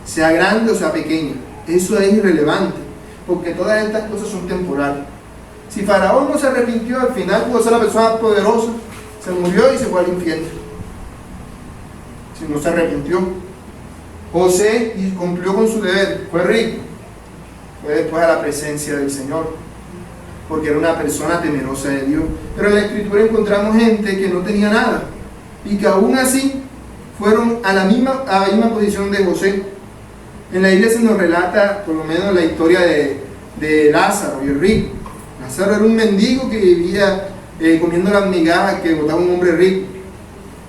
sea grande o sea pequeña. Eso es irrelevante, porque todas estas cosas son temporales. Si Faraón no se arrepintió, al final pudo ser la persona poderosa, se murió y se fue al infierno. Si no se arrepintió. José cumplió con su deber, fue rico, fue después a la presencia del Señor, porque era una persona temerosa de Dios. Pero en la Escritura encontramos gente que no tenía nada, y que aún así fueron a la misma posición de José. En la Biblia se nos relata por lo menos la historia de Lázaro y el rico. Lázaro era un mendigo que vivía comiendo las migajas que botaba un hombre rico,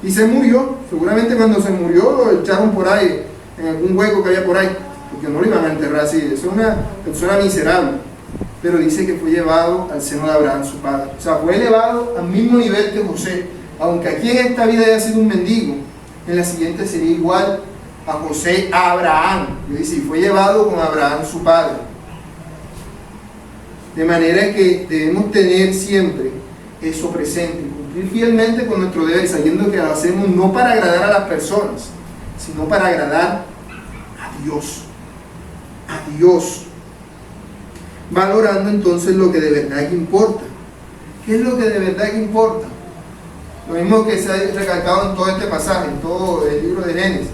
y se murió. Seguramente cuando se murió lo echaron por ahí, en algún hueco que había por ahí, porque no lo iban a enterrar así. Es una persona miserable. Pero dice que fue llevado al seno de Abraham, su padre. O sea, fue elevado al mismo nivel que José. Aunque aquí en esta vida haya sido un mendigo, en la siguiente sería igual a José, a Abraham. Y dice, fue llevado con Abraham, su padre. De manera que debemos tener siempre eso presente, cumplir fielmente con nuestro deber, sabiendo que lo hacemos no para agradar a las personas, sino para agradar a Dios. A Dios. Valorando entonces lo que de verdad que importa. ¿Qué es lo que de verdad que importa? Lo mismo que se ha recalcado en todo este pasaje, en todo el libro de Génesis.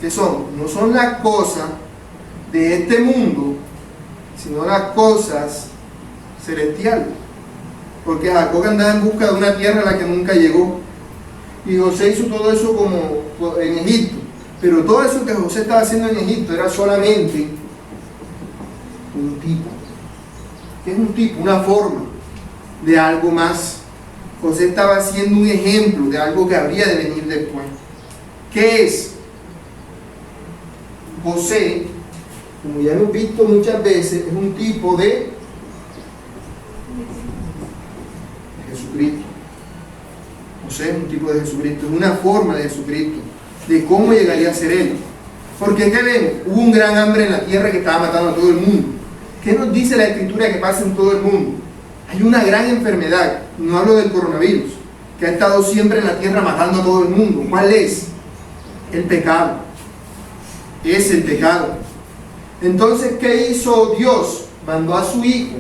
¿Qué son? No son las cosas de este mundo, sino las cosas celestiales. Porque Jacob andaba en busca de una tierra a la que nunca llegó. Y José hizo todo eso como en Egipto. Pero todo eso que José estaba haciendo en Egipto era solamente un tipo. ¿Qué es un tipo? Una forma de algo más. José estaba haciendo un ejemplo de algo que habría de venir después. ¿Qué es? José, como ya hemos visto muchas veces, es un tipo de Jesucristo. José es un tipo de Jesucristo, es una forma de Jesucristo, de cómo llegaría a ser Él. Porque ¿qué vemos? Hubo un gran hambre en la tierra que estaba matando a todo el mundo. ¿Qué nos dice la Escritura que pasa en todo el mundo? Hay una gran enfermedad, no hablo del coronavirus, que ha estado siempre en la tierra matando a todo el mundo. ¿Cuál es? El pecado. Es el pecado. Entonces, ¿qué hizo Dios? Mandó a su Hijo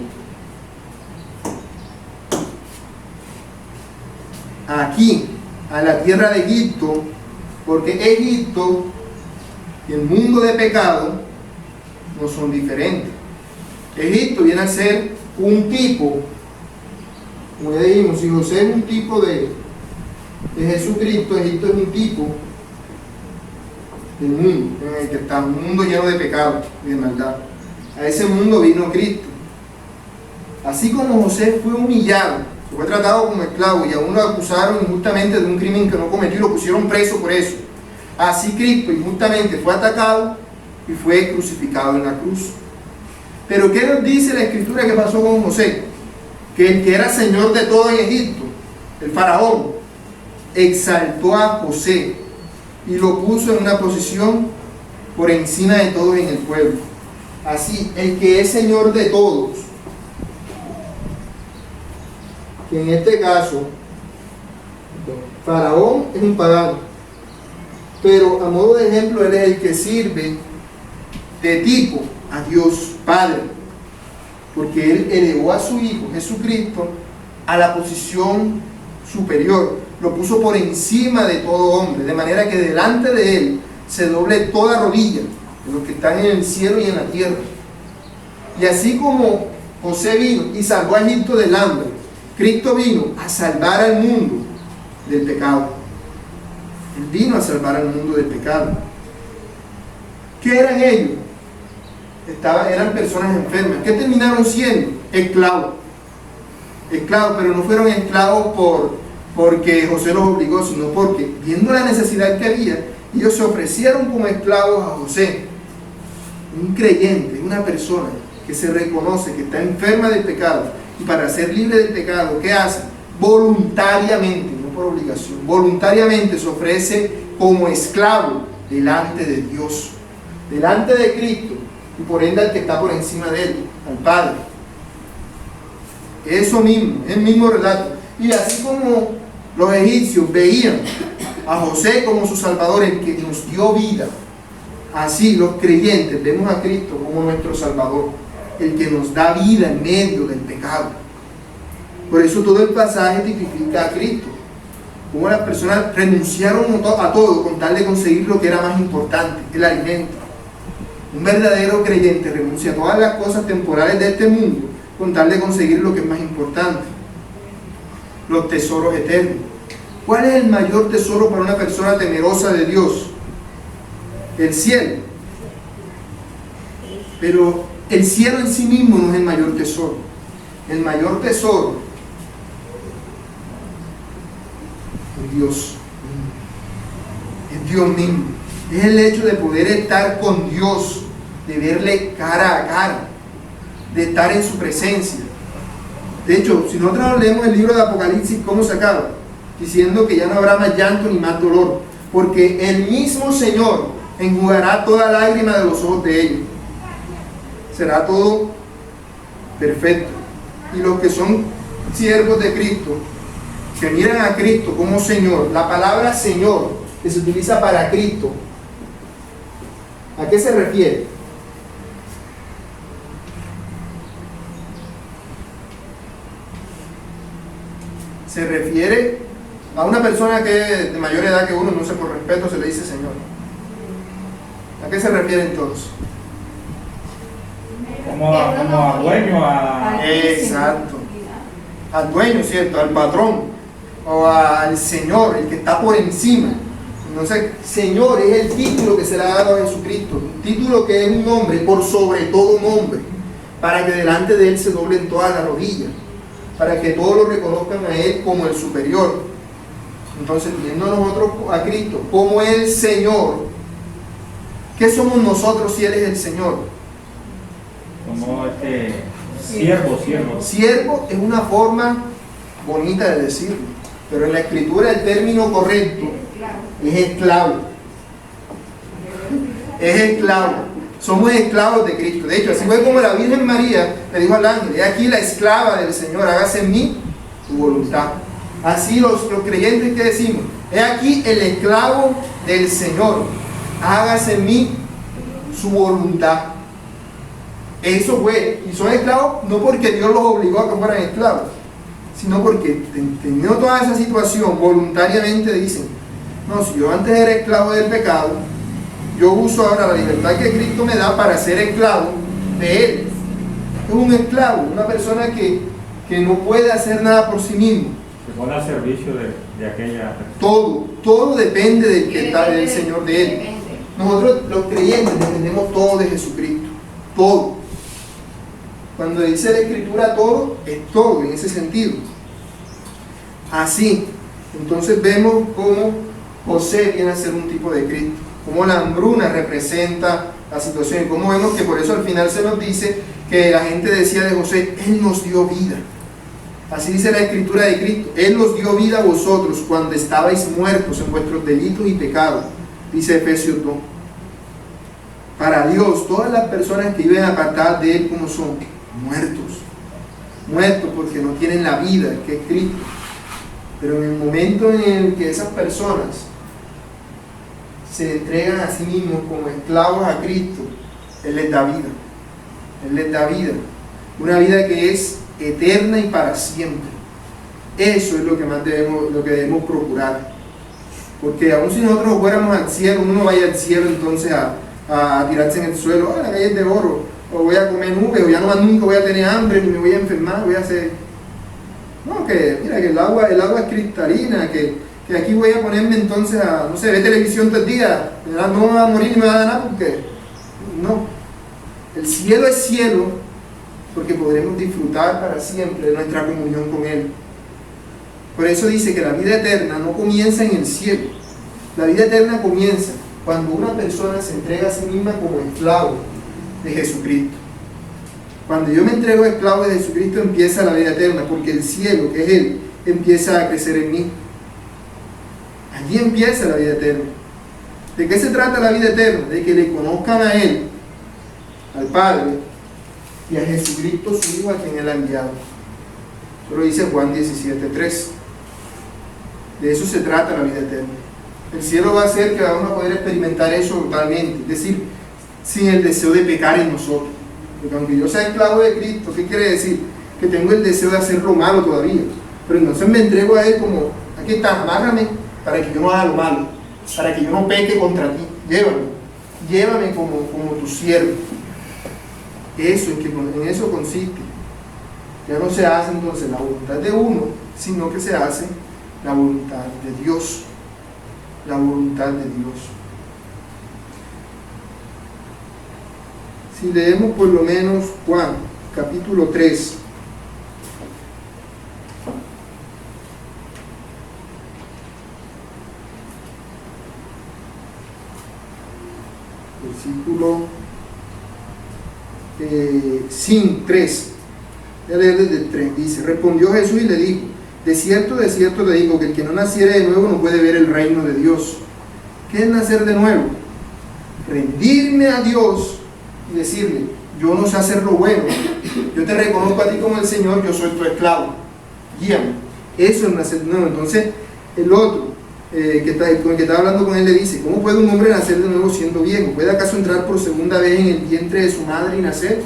aquí, a la tierra de Egipto, porque Egipto y el mundo de pecado no son diferentes. Egipto viene a ser un tipo, como ya dijimos, si José es un tipo de Jesucristo, Egipto es un tipo del mundo en el que está, un mundo lleno de pecado y de maldad. A ese mundo vino Cristo. Así como José fue humillado, fue tratado como esclavo y aún lo acusaron injustamente de un crimen que no cometió y lo pusieron preso por eso, así Cristo injustamente fue atacado y fue crucificado en la cruz. Pero ¿qué nos dice la Escritura que pasó con José? Que el que era señor de todo en Egipto, el faraón, exaltó a José y lo puso en una posición por encima de todos en el pueblo. Así, el que es señor de todos, que en este caso, Faraón es un pagano, pero a modo de ejemplo, él es el que sirve de tipo a Dios Padre, porque Él elevó a su Hijo Jesucristo a la posición superior, lo puso por encima de todo hombre, de manera que delante de Él se doble toda rodilla de los que están en el cielo y en la tierra. Y así como José vino y salvó a Egipto del hambre, Cristo vino a salvar al mundo del pecado. Él vino a salvar al mundo del pecado. ¿Qué eran ellos? Eran personas enfermas. ¿Qué terminaron siendo? Esclavos. Esclavos, pero no fueron esclavos porque José los obligó, sino porque, viendo la necesidad que había, ellos se ofrecieron como esclavos a José. Un creyente, una persona que se reconoce que está enferma del pecado, y para ser libre del pecado, ¿qué hace? voluntariamente, no por obligación, voluntariamente se ofrece como esclavo delante de Dios, delante de Cristo, y por ende al que está por encima de él, al Padre. Eso mismo, el mismo relato. Y así como los egipcios veían a José como su Salvador, el que nos dio vida, así los creyentes vemos a Cristo como nuestro Salvador, el que nos da vida en medio del pecado. Por eso todo el pasaje tipifica a Cristo, como las personas renunciaron a todo con tal de conseguir lo que era más importante, el alimento. Un verdadero creyente renuncia a todas las cosas temporales de este mundo con tal de conseguir lo que es más importante, los tesoros eternos. ¿Cuál es el mayor tesoro para una persona temerosa de Dios? El cielo. Pero el cielo en sí mismo no es el mayor tesoro. El mayor tesoro es Dios. Es Dios mismo. Es el hecho de poder estar con Dios, de verle cara a cara, de estar en su presencia. De hecho, si nosotros leemos el libro de Apocalipsis, ¿cómo se acaba? Diciendo que ya no habrá más llanto ni más dolor, porque el mismo Señor enjugará toda lágrima de los ojos de ellos. Será todo perfecto. Y los que son siervos de Cristo, que miran a Cristo como Señor, la palabra Señor que se utiliza para Cristo, ¿a qué se refiere? Se refiere a una persona que es de mayor edad que uno, no sé, por respeto se le dice Señor. ¿A qué se refiere entonces? Como a dueño, a... Exacto. Al dueño, ¿cierto? Al patrón. O al Señor, el que está por encima. Entonces, Señor es el título que se le ha dado a Jesucristo. Un título que es un nombre por sobre todo nombre. Para que delante de Él se doblen todas las rodillas. Para que todos lo reconozcan a Él como el superior. Entonces, viendo nosotros a Cristo como el Señor, ¿qué somos nosotros si Él es el Señor? Como siervo. Siervo es una forma bonita de decirlo, pero en la Escritura el término correcto es esclavo. Es esclavo. Somos esclavos de Cristo. De hecho, así fue como la Virgen María le dijo al ángel: he aquí la esclava del Señor, hágase en mí tu voluntad. Así los creyentes que decimos: he aquí el esclavo del Señor, hágase en mí su voluntad. Eso fue, y son esclavos no porque Dios los obligó a que fueran esclavos, sino porque teniendo toda esa situación, voluntariamente dicen: no, si yo antes era esclavo del pecado, yo uso ahora la libertad que Cristo me da para ser esclavo de Él. Es un esclavo, una persona que no puede hacer nada por sí mismo. Se pone al servicio de aquella persona. Todo depende del que está, del Señor de Él. Nosotros los creyentes dependemos todo de Jesucristo, todo. Cuando dice la Escritura todo, es todo en ese sentido. Así, entonces vemos cómo José viene a ser un tipo de Cristo, cómo la hambruna representa la situación, y cómo vemos que por eso al final se nos dice que la gente decía de José: Él nos dio vida. Así dice la Escritura de Cristo: Él nos dio vida a vosotros cuando estabais muertos en vuestros delitos y pecados, dice Efesios 2. Para Dios, todas las personas que viven apartadas de Él, ¿cómo son? Muertos porque no tienen la vida que es Cristo. Pero en el momento en el que esas personas se entregan a sí mismos como esclavos a Cristo, Él les da vida. Él les da vida. Una vida que es eterna y para siempre. Eso es lo que más debemos procurar. Porque aun si nosotros fuéramos al cielo, uno no vaya al cielo entonces a tirarse en el suelo: la calle es de oro, o voy a comer nubes, o ya no más nunca voy a tener hambre, ni me voy a enfermar, voy a hacer... No, que mira que el agua es cristalina, que aquí voy a ponerme entonces a, no sé, ver televisión todo el día, no me va a morir ni me va a dar nada, porque no. El cielo es cielo porque podremos disfrutar para siempre de nuestra comunión con Él. Por eso dice que la vida eterna no comienza en el cielo. La vida eterna comienza cuando una persona se entrega a sí misma como esclavo de Jesucristo. Cuando yo me entrego esclavo de Jesucristo, empieza la vida eterna, porque el cielo, que es Él, empieza a crecer en mí. Allí empieza la vida eterna. ¿De qué se trata la vida eterna? De que le conozcan a Él, al Padre, y a Jesucristo su Hijo, a quien Él ha enviado. Eso lo dice Juan 17:3. De eso se trata la vida eterna. El cielo va a ser que vamos a poder experimentar eso totalmente, es decir, sin el deseo de pecar en nosotros. Porque aunque yo sea esclavo de Cristo, ¿qué quiere decir? Que tengo el deseo de hacer lo malo todavía. Pero entonces me entrego a Él como, aquí está, amárrame para que yo no haga lo malo, para que yo no peque contra ti. Llévame como tu siervo. En eso consiste. Ya no se hace entonces la voluntad de uno, sino que se hace la voluntad de Dios. La voluntad de Dios. Si leemos por lo menos Juan, capítulo 3, versículo 3, voy a leer desde el 3, dice: respondió Jesús y le dijo: de cierto te digo que el que no naciere de nuevo no puede ver el reino de Dios. ¿Qué es nacer de nuevo? Rendirme a Dios y decirle: yo no sé hacer lo bueno, yo te reconozco a ti como el Señor, yo soy tu esclavo, guíame. Eso es nacer de nuevo. Entonces el otro con el que está hablando con él le dice: ¿cómo puede un hombre nacer de nuevo siendo viejo? ¿Puede acaso entrar por segunda vez en el vientre de su madre y nacer?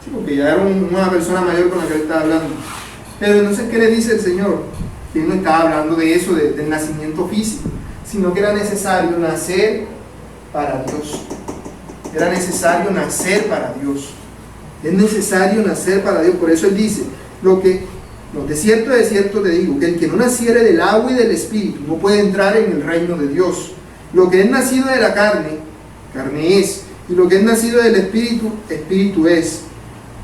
Sí, porque ya era una persona mayor con la que él estaba hablando. Pero entonces, ¿qué le dice el Señor? Que él no estaba hablando de eso, del nacimiento físico, sino que era necesario nacer para Dios. Era necesario nacer para Dios. Es necesario nacer para Dios. Por eso él dice: de cierto te digo, que el que no naciere del agua y del Espíritu no puede entrar en el reino de Dios. Lo que es nacido de la carne, carne es, y lo que es nacido del Espíritu, Espíritu es.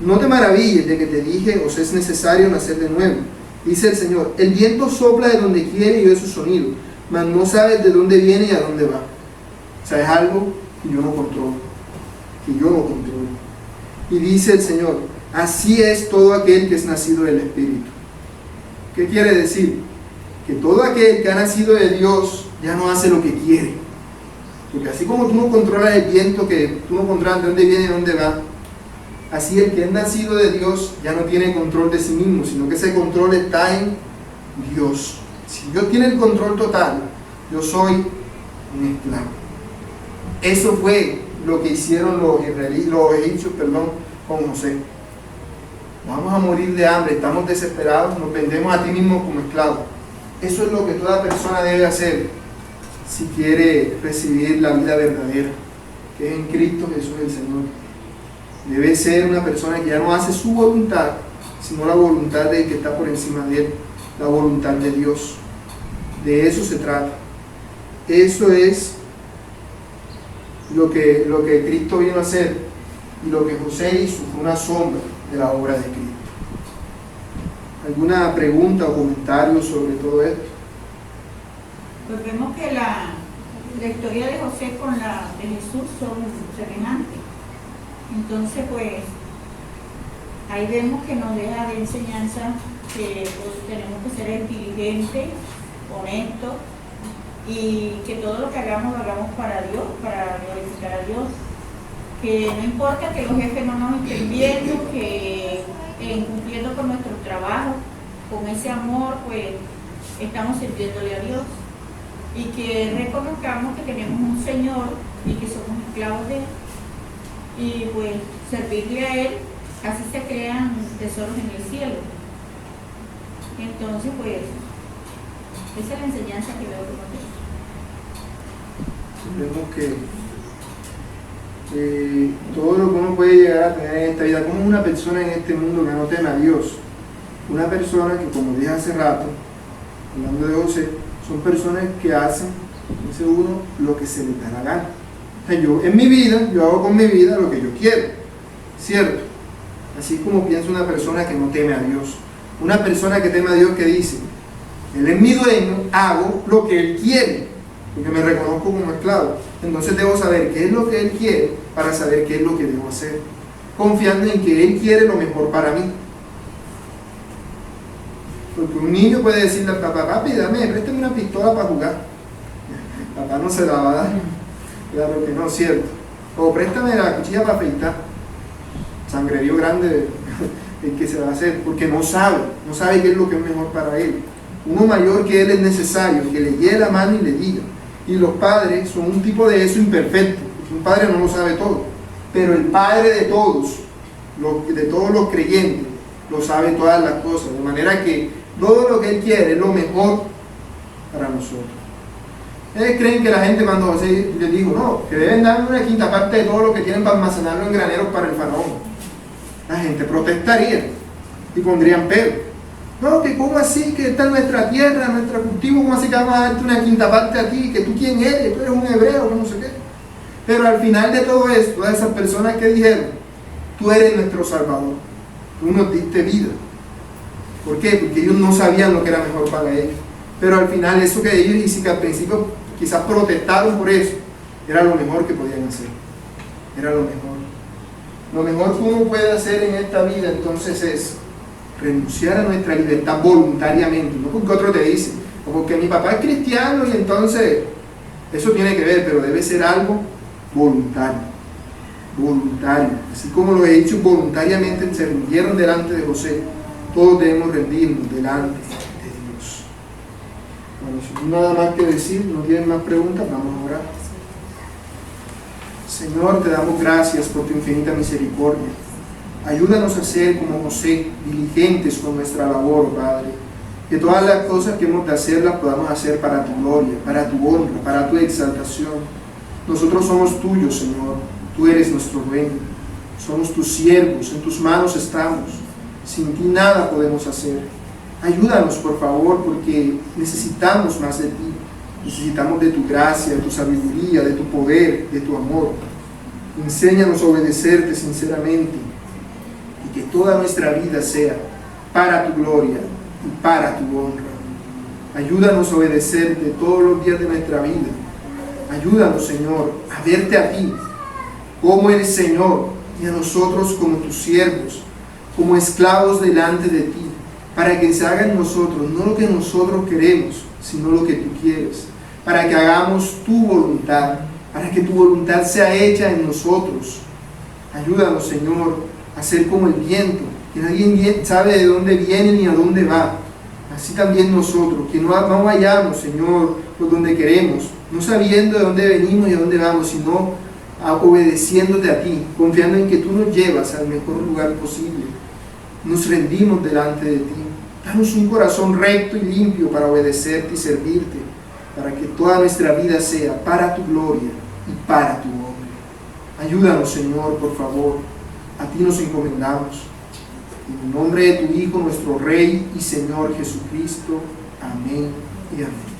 No te maravilles de que te dije: os es necesario nacer de nuevo. Dice el Señor: el viento sopla de donde quiere y oye su sonido, mas no sabes de dónde viene y a dónde va. O sea, es algo que yo no controlo. Y dice el Señor: así es todo aquel que es nacido del Espíritu. ¿Qué quiere decir? Que todo aquel que ha nacido de Dios ya no hace lo que quiere. Porque así como tú no controlas el viento, que tú no controlas de dónde viene y de dónde va, así el que es nacido de Dios ya no tiene control de sí mismo, sino que ese control está en Dios. Si Dios tiene el control total, yo soy un esclavo. Eso fue lo que hicieron los egipcios con José. Vamos a morir de hambre, estamos desesperados, nos vendemos a ti mismo como esclavos. Eso es lo que toda persona debe hacer si quiere recibir la vida verdadera, que es en Cristo Jesús el Señor. Debe ser una persona que ya no hace su voluntad, sino la voluntad del que está por encima de él, la voluntad de Dios. De eso se trata. Eso es lo que Cristo vino a hacer, y lo que José hizo fue una sombra de la obra de Cristo. ¿Alguna pregunta o comentario sobre todo esto? Pues vemos que la historia de José con la de Jesús son semejantes. Entonces, pues, ahí vemos que nos deja de enseñanza que pues, tenemos que ser diligentes, honestos, y que todo lo que hagamos lo hagamos para Dios, para glorificar a Dios. Que no importa que los jefes no nos estén viendo, que cumpliendo con nuestro trabajo, con ese amor, pues estamos sirviéndole a Dios. Y que reconozcamos que tenemos un Señor y que somos esclavos de Él. Y pues servirle a Él, así se crean tesoros en el cielo. Entonces, pues, esa es la enseñanza que veo como Vemos que todo lo que uno puede llegar a tener en esta vida, como una persona en este mundo que no teme a Dios, una persona que, como dije hace rato, hablando de José, son personas que hacen, dice uno, lo que se les da la gana. O sea, yo en mi vida, yo hago con mi vida lo que yo quiero, ¿cierto? Así como piensa una persona que no teme a Dios. Una persona que teme a Dios, que dice: Él es mi dueño, hago lo que Él quiere, porque me reconozco como esclavo. Entonces debo saber qué es lo que Él quiere para saber qué es lo que debo hacer, confiando en que Él quiere lo mejor para mí. Porque un niño puede decirle al papá, papi, préstame una pistola para jugar. Papá no se la va a dar. Claro que no, cierto. O préstame la cuchilla para afeitar. Sangrerío grande el que se va a hacer, porque no sabe qué es lo que es mejor para él. Uno mayor que él es necesario que le lleve la mano y le diga. Y los padres son un tipo de eso imperfecto, porque un padre no lo sabe todo, pero el padre de todos los creyentes, lo sabe todas las cosas, de manera que todo lo que él quiere es lo mejor para nosotros. ¿Ustedes creen que la gente cuando José les dijo, no, que deben darme una quinta parte de todo lo que tienen para almacenarlo en graneros para el faraón? La gente protestaría y pondrían pero. No, que cómo así, que esta es nuestra tierra, nuestro cultivo, cómo así que vamos a darte una quinta parte a ti, que tú quién eres, tú eres un hebreo, que no sé qué. Pero al final de todo esto, todas esas personas que dijeron, tú eres nuestro Salvador, tú nos diste vida. ¿Por qué? Porque ellos no sabían lo que era mejor para ellos. Pero al final eso que ellos hicieron, que al principio quizás protestaron por eso, era lo mejor que podían hacer. Era lo mejor. Lo mejor que uno puede hacer en esta vida entonces es renunciar a nuestra libertad voluntariamente, no porque otro te dice, o porque mi papá es cristiano y entonces eso tiene que ver, pero debe ser algo voluntario. Voluntario. Así como lo he dicho, voluntariamente se rindieron delante de José, todos debemos rendirnos delante de Dios. Bueno, si no hay nada más que decir, no tienen más preguntas, vamos a orar. Señor, te damos gracias por tu infinita misericordia. Ayúdanos a ser como José, diligentes con nuestra labor, Padre. Que todas las cosas que hemos de hacer las podamos hacer para tu gloria, para tu honra, para tu exaltación. Nosotros somos tuyos, Señor. Tú eres nuestro dueño. Somos tus siervos, en tus manos estamos. Sin ti nada podemos hacer. Ayúdanos, por favor, porque necesitamos más de ti. Necesitamos de tu gracia, de tu sabiduría, de tu poder, de tu amor. Enséñanos a obedecerte sinceramente y que toda nuestra vida sea para tu gloria y para tu honra. Ayúdanos a obedecerte todos los días de nuestra vida. Ayúdanos, Señor, a verte a ti como eres Señor y a nosotros como tus siervos, como esclavos delante de ti, para que se haga en nosotros no lo que nosotros queremos, sino lo que tú quieres, para que hagamos tu voluntad, para que tu voluntad sea hecha en nosotros. Ayúdanos, Señor, a ser como el viento, que nadie sabe de dónde viene ni a dónde va. Así también nosotros, que no vayamos, Señor, por donde queremos, no sabiendo de dónde venimos y a dónde vamos, sino obedeciéndote a ti, confiando en que tú nos llevas al mejor lugar posible. Nos rendimos delante de ti. Danos un corazón recto y limpio para obedecerte y servirte, para que toda nuestra vida sea para tu gloria y para tu honra. Ayúdanos, Señor, por favor. A ti nos encomendamos. En el nombre de tu Hijo, nuestro Rey y Señor Jesucristo. Amén y amén.